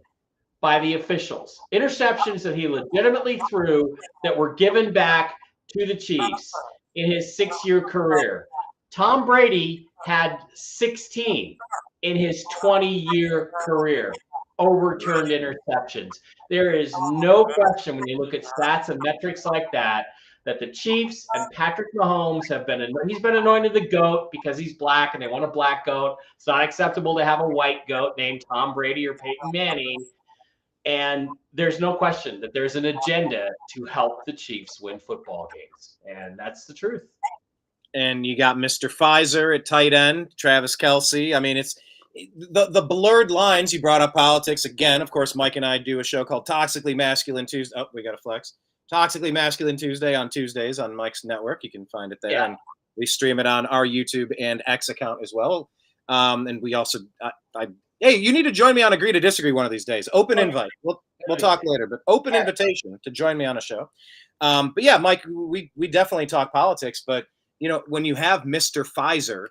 by the officials. Interceptions that he legitimately threw that were given back to the Chiefs in his 6-year career. Tom Brady had 16 in his 20-year career overturned interceptions. There is no question when you look at stats and metrics like that, that the Chiefs and Patrick Mahomes he's been anointed the GOAT because he's black and they want a black GOAT. It's not acceptable to have a white GOAT named Tom Brady or Peyton Manning. And there's no question that there's an agenda to help the Chiefs win football games. And that's the truth. And you got Mr. Pfizer at tight end, Travis Kelce. I mean, it's the blurred lines. You brought up politics again. Of course, Mike and I do a show called Toxically Masculine Tuesday. Oh, we got a flex. Toxically Masculine Tuesday on Tuesdays on Mike's network. You can find it there. Yeah. And we stream it on our YouTube and X account as well. And we also, hey, you need to join me on Agree to Disagree one of these days. Open invite. We'll talk later, but open invitation to join me on a show. But yeah, Mike, we definitely talk politics, but when you have Mr. Pfizer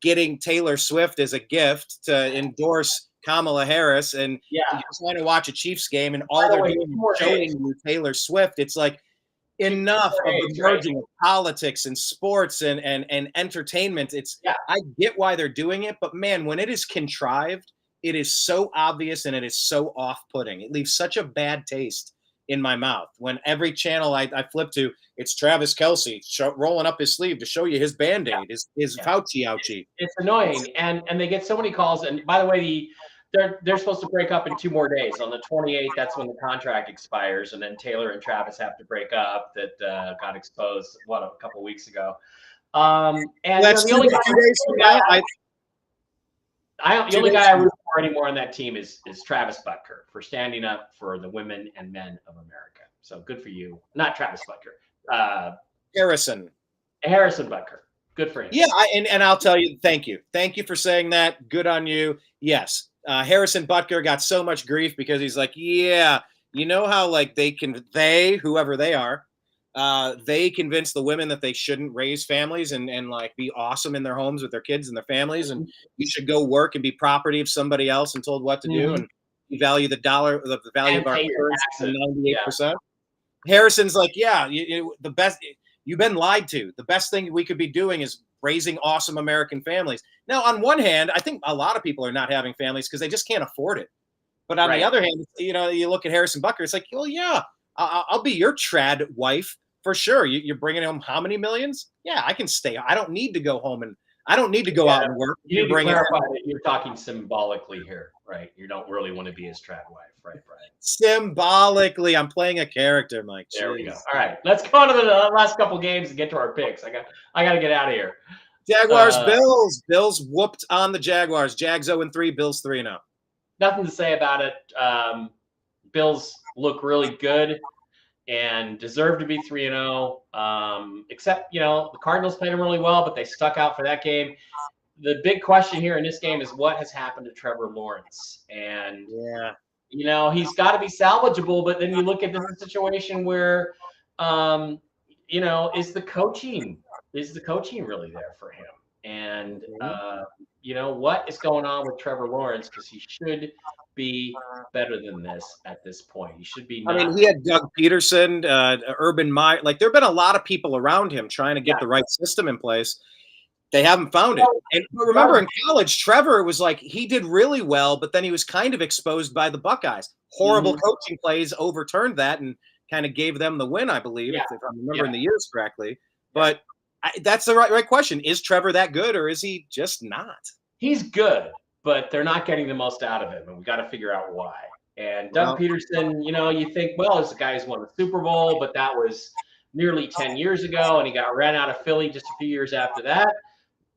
getting Taylor Swift as a gift to endorse Kamala Harris, and you're trying to watch a Chiefs game, and all they're doing is showing you Taylor Swift, it's like enough of the merging of politics and sports and entertainment. I get why they're doing it, but man, when it is contrived, it is so obvious and it is so off-putting. It leaves such a bad taste in my mouth. When every channel I flip to, it's Travis Kelce rolling up his sleeve to show you his Band-Aid, his Fauci ouchie. It's annoying, and they get so many calls. And by the way, they're supposed to break up in 2 more days. On the 28th, that's when the contract expires, and then Taylor and Travis have to break up. That got exposed a couple weeks ago. And that's the only guy I root for anymore on that team is Travis Butker for standing up for the women and men of America. So good for you. Not Travis Butker. Harrison Butker. Good for him. Yeah, and I'll tell you, thank you for saying that. Good on you. Yes, Harrison Butker got so much grief because he's like, yeah, you know how like whoever they are, they convince the women that they shouldn't raise families and like be awesome in their homes with their kids and their families, and you should go work and be property of somebody else and told what to do, and you value the value of our currency 98%. Harrison's like, yeah, the best. You've been lied to. The best thing we could be doing is raising awesome American families. Now, on one hand, I think a lot of people are not having families because they just can't afford it. But on the other hand, you look at Harrison Butker, it's like, well, yeah, I'll be your trad wife for sure. You're bringing home how many millions? Yeah, I can stay. I don't need to go home and I don't need to go out and work. You need to clarify that you're talking symbolically here, right? You don't really want to be his trad wife, right, Brian? Symbolically, I'm playing a character, Mike. There we go. All right, let's go on to the last couple games and get to our picks. I got to get out of here. Jaguars, Bills. Bills whooped on the Jaguars. Jags 0-3, Bills 3-0. Nothing to say about it. Bills look really good and deserve to be 3-0. Except, the Cardinals played them really well, but they stuck out for that game. The big question here in this game is what has happened to Trevor Lawrence. And You know, he's got to be salvageable. But then you look at this situation where, you know, is the coaching really there for him? And you know, what is going on with Trevor Lawrence? Because he should be better than this at this point. He should be I not. mean, he had Doug Peterson, Urban Meyer. Like, there have been a lot of people around him trying to get the right system in place. They haven't found it. And remember, in college, Trevor was like, he did really well, but then he was kind of exposed by the Buckeyes. Horrible coaching plays overturned that and kind of gave them the win, I believe, if I'm remembering the years correctly. But that's the right question. Is Trevor that good, or is he just not? He's good, but they're not getting the most out of him, and we got to figure out why. And Doug Peterson, you know, you think, well, this guy who's won the Super Bowl, but that was nearly 10 years ago, and he got ran out of Philly just a few years after that.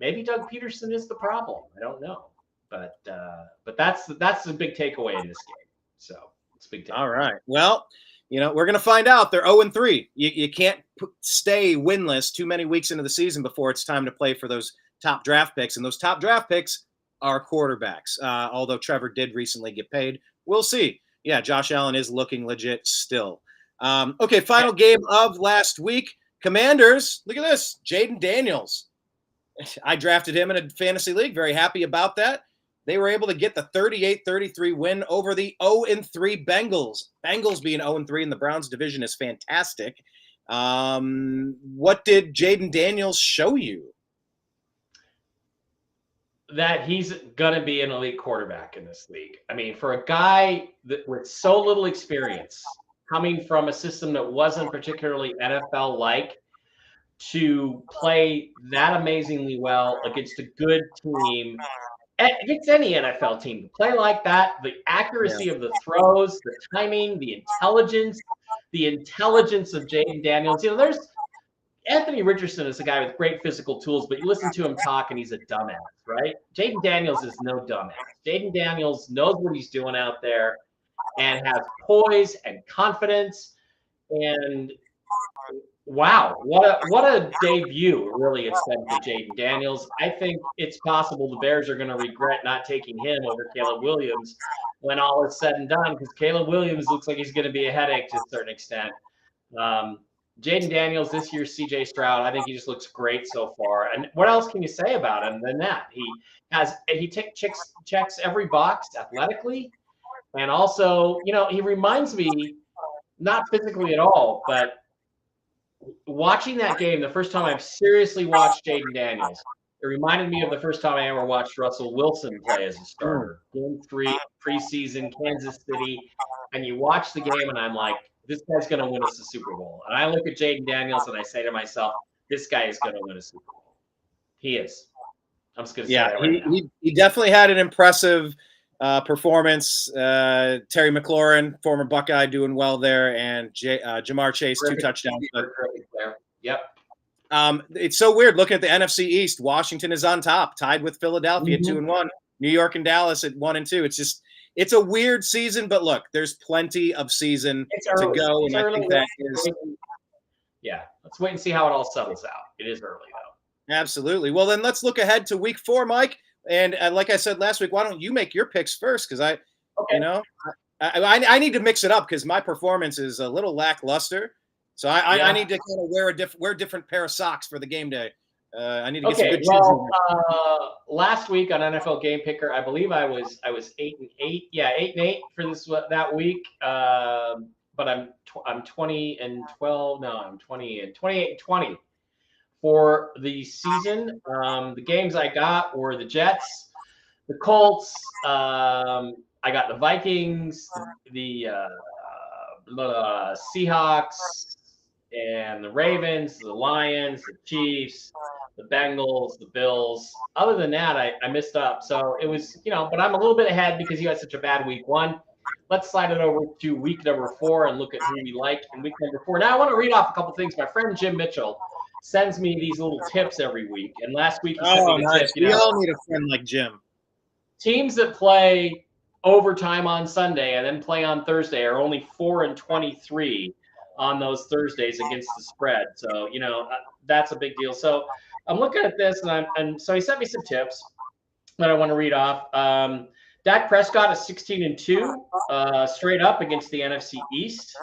Maybe Doug Peterson is the problem. I don't know, but that's the big takeaway in this game. So it's a big takeaway. All right. Well, you know, we're going to find out. They're 0-3. You can't stay winless too many weeks into the season before it's time to play for those top draft picks. And those top draft picks are quarterbacks. Although Trevor did recently get paid. We'll see. Yeah, Josh Allen is looking legit still. Okay, final game of last week. Commanders, look at this. Jaden Daniels. I drafted him in a fantasy league. Very happy about that. They were able to get the 38-33 win over the 0-3 Bengals. Bengals being 0-3 in the Browns division is fantastic. What did Jaden Daniels show you? That he's going to be an elite quarterback in this league. I mean, for a guy with so little experience, coming from a system that wasn't particularly NFL-like, to play that amazingly well against a good team, against any NFL team, to play like that, the accuracy of the throws, the timing, the intelligence of Jaden Daniels. You know, there's Anthony Richardson is a guy with great physical tools, but you listen to him talk and he's a dumbass, right? Jaden Daniels is no dumbass. Jaden Daniels knows what he's doing out there and has poise and confidence. And wow, what a debut really it's been for Jaden Daniels. I think it's possible the Bears are going to regret not taking him over Caleb Williams when all is said and done, because Caleb Williams looks like he's going to be a headache to a certain extent. Jaden Daniels, this year's CJ Stroud, I think he just looks great so far. And what else can you say about him than that? He checks every box athletically, and also, you know, he reminds me, not physically at all, but watching that game, the first time I've seriously watched Jaden Daniels, it reminded me of the first time I ever watched Russell Wilson play as a starter. Game 3, preseason, Kansas City, and you watch the game, and I'm like, this guy's going to win us the Super Bowl. And I look at Jaden Daniels, and I say to myself, this guy is going to win a Super Bowl. He is. I'm just going to say that right now. He definitely had an impressive performance. Terry McLaurin, former Buckeye, doing well there, and Jamar Chase, 2 touchdowns. Yep. It's so weird looking at the NFC East. Washington is on top, tied with Philadelphia 2-1. New York and Dallas at 1-2. It's a weird season, but look, there's plenty of season to go, and I think that is. Yeah, let's wait and see how it all settles out. It is early though. Absolutely. Well, then let's look ahead to Week 4, Mike. And like I said last week, why don't you make your picks first? Because I need to mix it up because my performance is a little lackluster. So I need to kind of wear a different pair of socks for the game day. I need to get some good shoes. Last week on NFL Game Picker, I believe I was 8-8. Yeah, 8-8 for that week. But I'm 20-12. No, I'm 28-20 for the season. The games I got were the Jets, the Colts. I got the Vikings, the Seahawks, and the Ravens, the Lions, the Chiefs, the Bengals, the Bills. Other than that, I missed up. So it was, but I'm a little bit ahead because you had such a bad week 1. Let's slide it over to week number 4 and look at who we like in week number 4. Now, I want to read off a couple things. My friend Jim Mitchell sends me these little tips every week. And last week he sent me the tip. We all need a friend like Jim. Teams that play overtime on Sunday and then play on Thursday are only 4-23 on those Thursdays against the spread. So, that's a big deal. So I'm looking at this and so he sent me some tips that I want to read off. Dak Prescott is 16-2 straight up against the NFC East.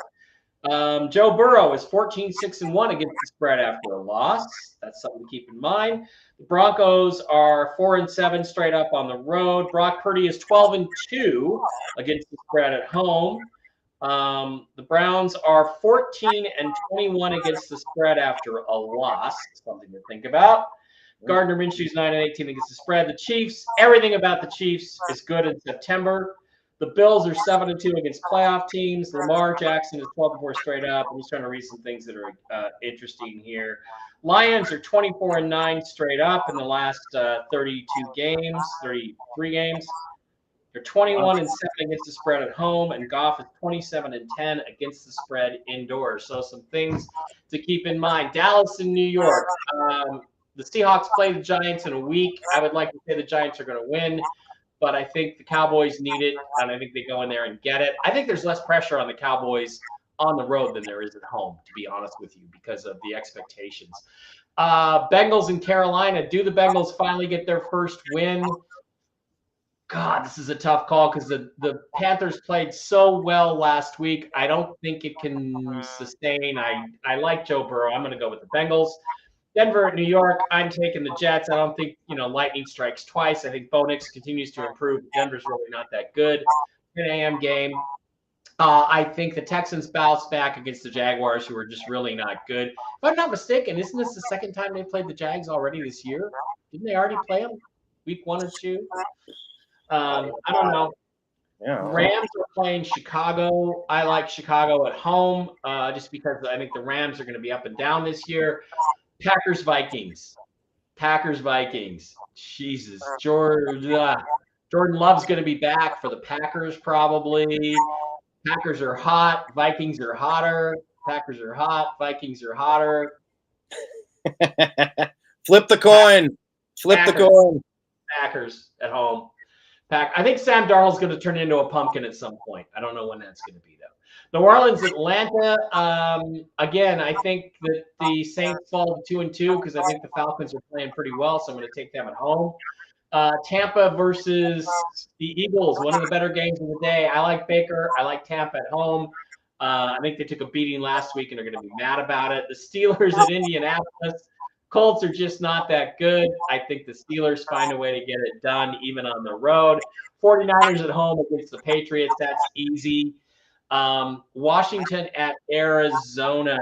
Joe Burrow is 14-6-1 against the spread after a loss. That's something to keep in mind. The Broncos are 4-7 straight up on the road. Brock Purdy is 12-2 against the spread at home. The Browns are 14-21 against the spread after a loss. Something to think about. Gardner Minshew's 9-18 against the spread. The Chiefs, everything about the Chiefs is good in September. The Bills are 7-2 against playoff teams. Lamar Jackson is 12-4 straight up. I'm just trying to read some things that are interesting here. Lions are 24-9 straight up in the last 33 games. They're 21-7 against the spread at home, and Goff is 27-10 against the spread indoors. So some things to keep in mind. Dallas and New York. The Seahawks play the Giants in a week. I would like to say the Giants are going to win, but I think the Cowboys need it, and I think they go in there and get it. I think there's less pressure on the Cowboys on the road than there is at home, to be honest with you, because of the expectations. Bengals and Carolina. Do the Bengals finally get their first win? God, this is a tough call because the Panthers played so well last week. I don't think it can sustain. I like Joe Burrow. I'm going to go with the Bengals. Denver at New York, I'm taking the Jets. I don't think, lightning strikes twice. I think Bo Nix continues to improve. Denver's really not that good. 10 a.m. game. I think the Texans bounce back against the Jaguars, who are just really not good. If I'm not mistaken, isn't this the second time they played the Jags already this year? Didn't they already play them week 1 or 2? I don't know. Yeah. Rams are playing Chicago. I like Chicago at home just because I think the Rams are going to be up and down this year. Packers, Vikings. Jesus. Jordan Love's going to be back for the Packers probably. Packers are hot. Vikings are hotter. Packers are hot. Vikings are hotter. Flip the coin. The coin. Packers at home. I think Sam Darnold's going to turn into a pumpkin at some point. I don't know when that's going to be, though. New Orleans, Atlanta. Again, I think that the Saints fall to 2-2 because I think the Falcons are playing pretty well, so I'm going to take them at home. Tampa versus the Eagles, one of the better games of the day. I like Baker. I like Tampa at home. I think they took a beating last week and are going to be mad about it. The Steelers at Indianapolis. Colts are just not that good. I think the Steelers find a way to get it done, even on the road. 49ers at home against the Patriots. That's easy. Washington at Arizona.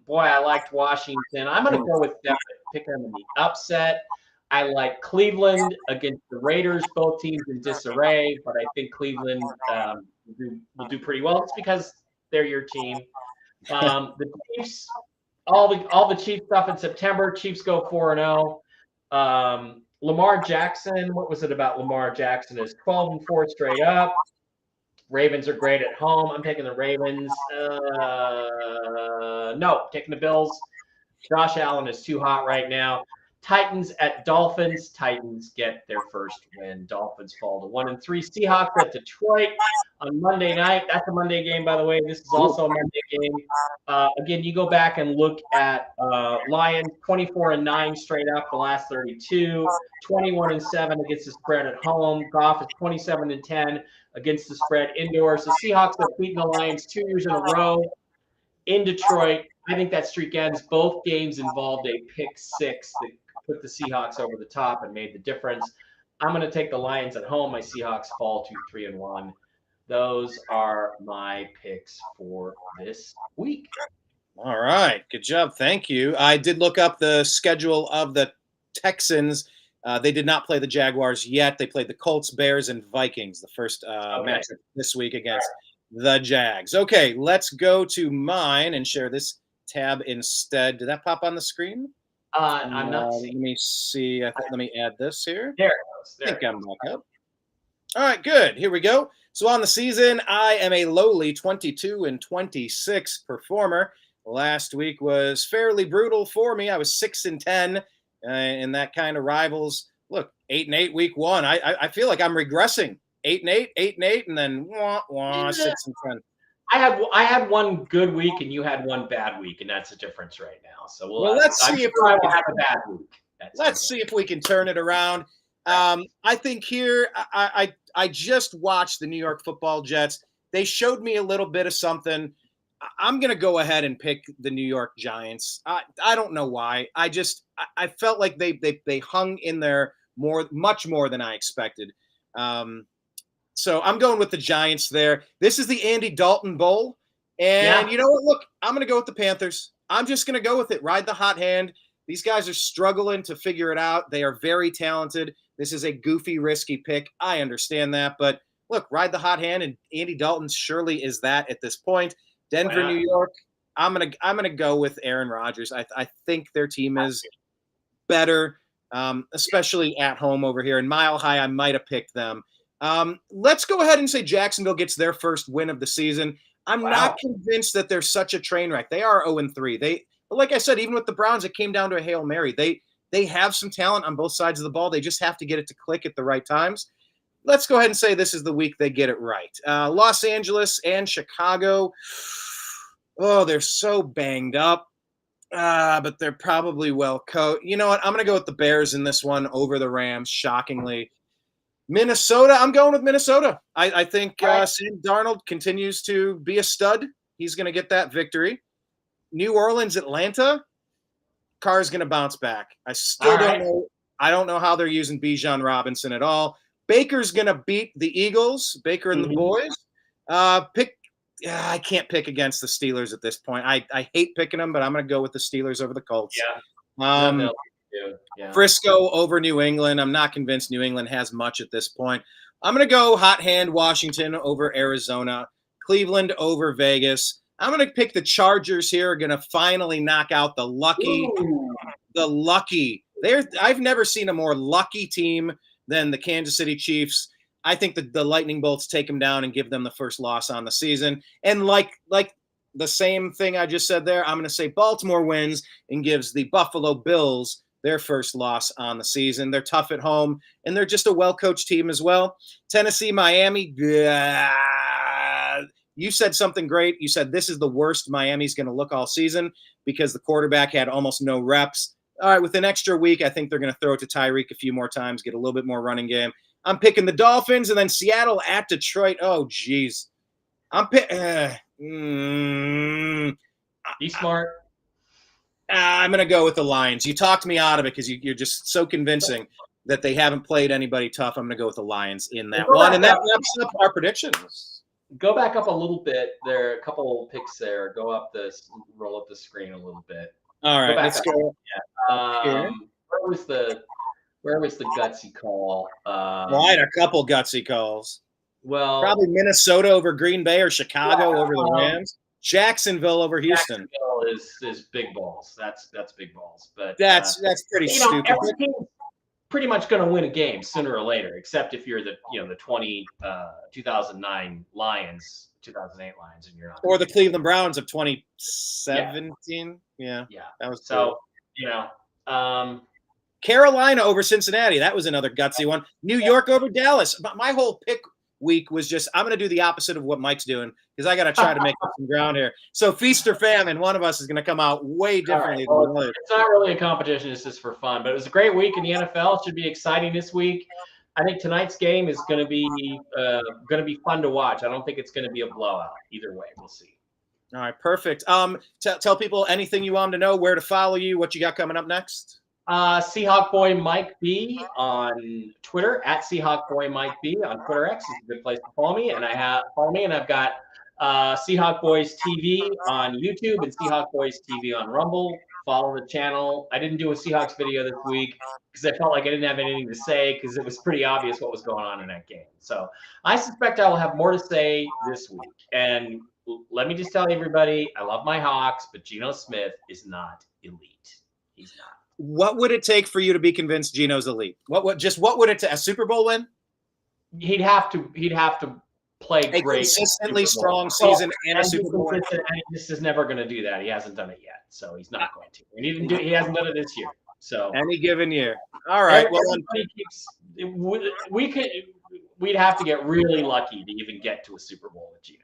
Boy, I liked Washington. I'm going to go with them, pick them in the upset. I like Cleveland against the Raiders. Both teams in disarray, but I think Cleveland will do pretty well. It's because they're your team. The Chiefs, all the Chiefs stuff in September. Chiefs go 4-0. Lamar Jackson. What was it about Lamar Jackson? Is 12-4 straight up. Ravens are great at home. I'm taking the Ravens. No, taking the Bills. Josh Allen is too hot right now. Titans at Dolphins. Titans get their first win. Dolphins fall to 1-3. Seahawks at Detroit on Monday night. That's a Monday game, by the way. This is also a Monday game. Again, you go back and look at Lions 24-9 straight up the last 32. 21-7 against the spread at home. Goff is 27-10 against the spread indoors. The Seahawks have beaten the Lions 2 years in a row in Detroit. I think that streak ends. Both games involved a pick six that put the Seahawks over the top and made the difference. I'm going to take the Lions at home. My Seahawks fall to 3-1. Those are my picks for this week. All right. Good job. Thank you. I did look up the schedule of the Texans. They did not play the Jaguars yet. They played the Colts, Bears, and Vikings, the first match this week against the Jags. Okay, let's go to mine and share this tab instead. Did that pop on the screen? I'm not seeing. Let me see. Let me add this here. There it goes. I think I'm back up. All right, good. Here we go. So on the season, I am a lowly 22-26 performer. Last week was fairly brutal for me. I was 6-10 in that kind of rivals. Look, 8-8 week 1. I feel like I'm regressing. 8-8, 8-8, and then 6-10. I had one good week and you had one bad week, and that's the difference right now. So let's see if I will have a bad week. Let's see if we can turn it around. I think here, I just watched the New York Football Jets. They showed me a little bit of something. I'm going to go ahead and pick the New York Giants. I don't know why. I felt like they hung in there much more than I expected. So I'm going with the Giants there. This is the Andy Dalton Bowl. And you know what? Look, I'm going to go with the Panthers. I'm just going to go with it. Ride the hot hand. These guys are struggling to figure it out. They are very talented. This is a goofy, risky pick. I understand that. But look, ride the hot hand, and Andy Dalton surely is that at this point. Denver, New York. I'm gonna go with Aaron Rodgers. I think their team is better, especially at home over here. And Mile High, I might have picked them. Let's go ahead and say Jacksonville gets their first win of the season. I'm not convinced that they're such a train wreck. They are 0-3. But like I said, even with the Browns, it came down to a Hail Mary. They have some talent on both sides of the ball. They just have to get it to click at the right times. Let's go ahead and say this is the week they get it right. Los Angeles and Chicago. Oh, they're so banged up. But they're probably well coached. You know what? I'm going to go with the Bears in this one over the Rams, shockingly. Minnesota, I'm going with Minnesota. I think Sam Darnold continues to be a stud. He's going to get that victory. New Orleans, Atlanta, Carr's going to bounce back. I still don't know. I don't know how they're using Bijan Robinson at all. Baker's going to beat the Eagles, Baker and the boys. I can't pick against the Steelers at this point. I hate picking them, but I'm going to go with the Steelers over the Colts. Frisco over New England. I'm not convinced New England has much at this point. I'm going to go hot hand Washington over Arizona, Cleveland over Vegas. I'm going to pick the Chargers here. Going to finally knock out the lucky. I've never seen a more lucky team than the Kansas City Chiefs. I think the Lightning Bolts take them down and give them the first loss on the season. And like the same thing I just said there, I'm going to say Baltimore wins and gives the Buffalo Bills their first loss on the season. They're tough at home, and they're just a well-coached team as well. Tennessee, Miami, you said something great. You said this is the worst Miami's going to look all season because the quarterback had almost no reps. All right, with an extra week, I think they're going to throw it to Tyreek a few more times, get a little bit more running game. I'm picking the Dolphins, and then Seattle at Detroit. Oh, geez. Be smart. I'm going to go with the Lions. You talked me out of it because you're just so convincing that they haven't played anybody tough. I'm going to go with the Lions in that one. And that wraps up our predictions. Go back up a little bit. There are a couple picks there. Roll up the screen a little bit. All right, let's go. Where was the gutsy call? I had a couple gutsy calls. Well, probably Minnesota over Green Bay or Chicago over the Rams. Jacksonville over Houston. Jacksonville is big balls. That's big balls. But that's pretty stupid. Every team's pretty much going to win a game sooner or later, except if you're the 2009 Lions, 2008 Lions, and you're not. Or the Cleveland Browns of 2017. Yeah. That was so cool. Carolina over Cincinnati. That was another gutsy one. New York over Dallas. But my whole pick week was just, I'm going to do the opposite of what Mike's doing because I got to try to make up some ground here. So feast or famine, one of us is going to come out way differently than the other. It's not really a competition. It's just for fun. But it was a great week in the NFL. It should be exciting this week. I think tonight's game is going to be fun to watch. I don't think it's going to be a blowout. Either way, we'll see. All right, perfect. Tell people anything you want them to know, where to follow you, what you got coming up next. Seahawk Boy Mike B on Twitter at Seahawk Boy Mike B on Twitter X is a good place to follow me, and I've got Seahawk Boys TV on YouTube and Seahawk Boys TV on Rumble. Follow the channel. I didn't do a Seahawks video this week because I felt like I didn't have anything to say because it was pretty obvious what was going on in that game. So I suspect I will have more to say this week. And let me just tell everybody, I love my Hawks, but Geno Smith is not elite. He's not. What would it take for you to be convinced Geno's elite? What would it take? A Super Bowl win? He'd have to play a great, consistently strong season and a Super Bowl win. And he just is never going to do that. He hasn't done it yet, so he's not going to. And he hasn't done it this year. So any given year. All right. Well, we'd have to get really lucky to even get to a Super Bowl with Geno.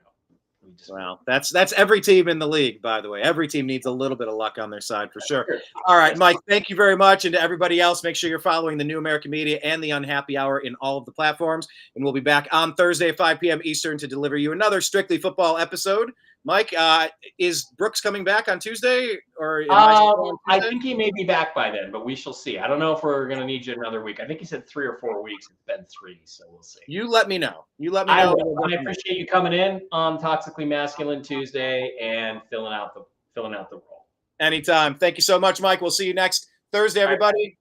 Well, that's every team in the league, by the way. Every team needs a little bit of luck on their side for sure. Sure. All right, Yes. Mike, thank you very much. And to everybody else, make sure you're following the New American Media and the Unhappy Hour in all of the platforms. And we'll be back on Thursday at 5 p.m. Eastern to deliver you another Strictly Football episode. Mike, is Brooks coming back on Tuesday? Or I think he may be back by then, but we shall see. I don't know if we're going to need you another week. I think he said 3 or 4 weeks. It's been 3, so we'll see. You let me know. I appreciate you coming in on Toxically Masculine Tuesday and filling out the role. Anytime. Thank you so much, Mike. We'll see you next Thursday, everybody.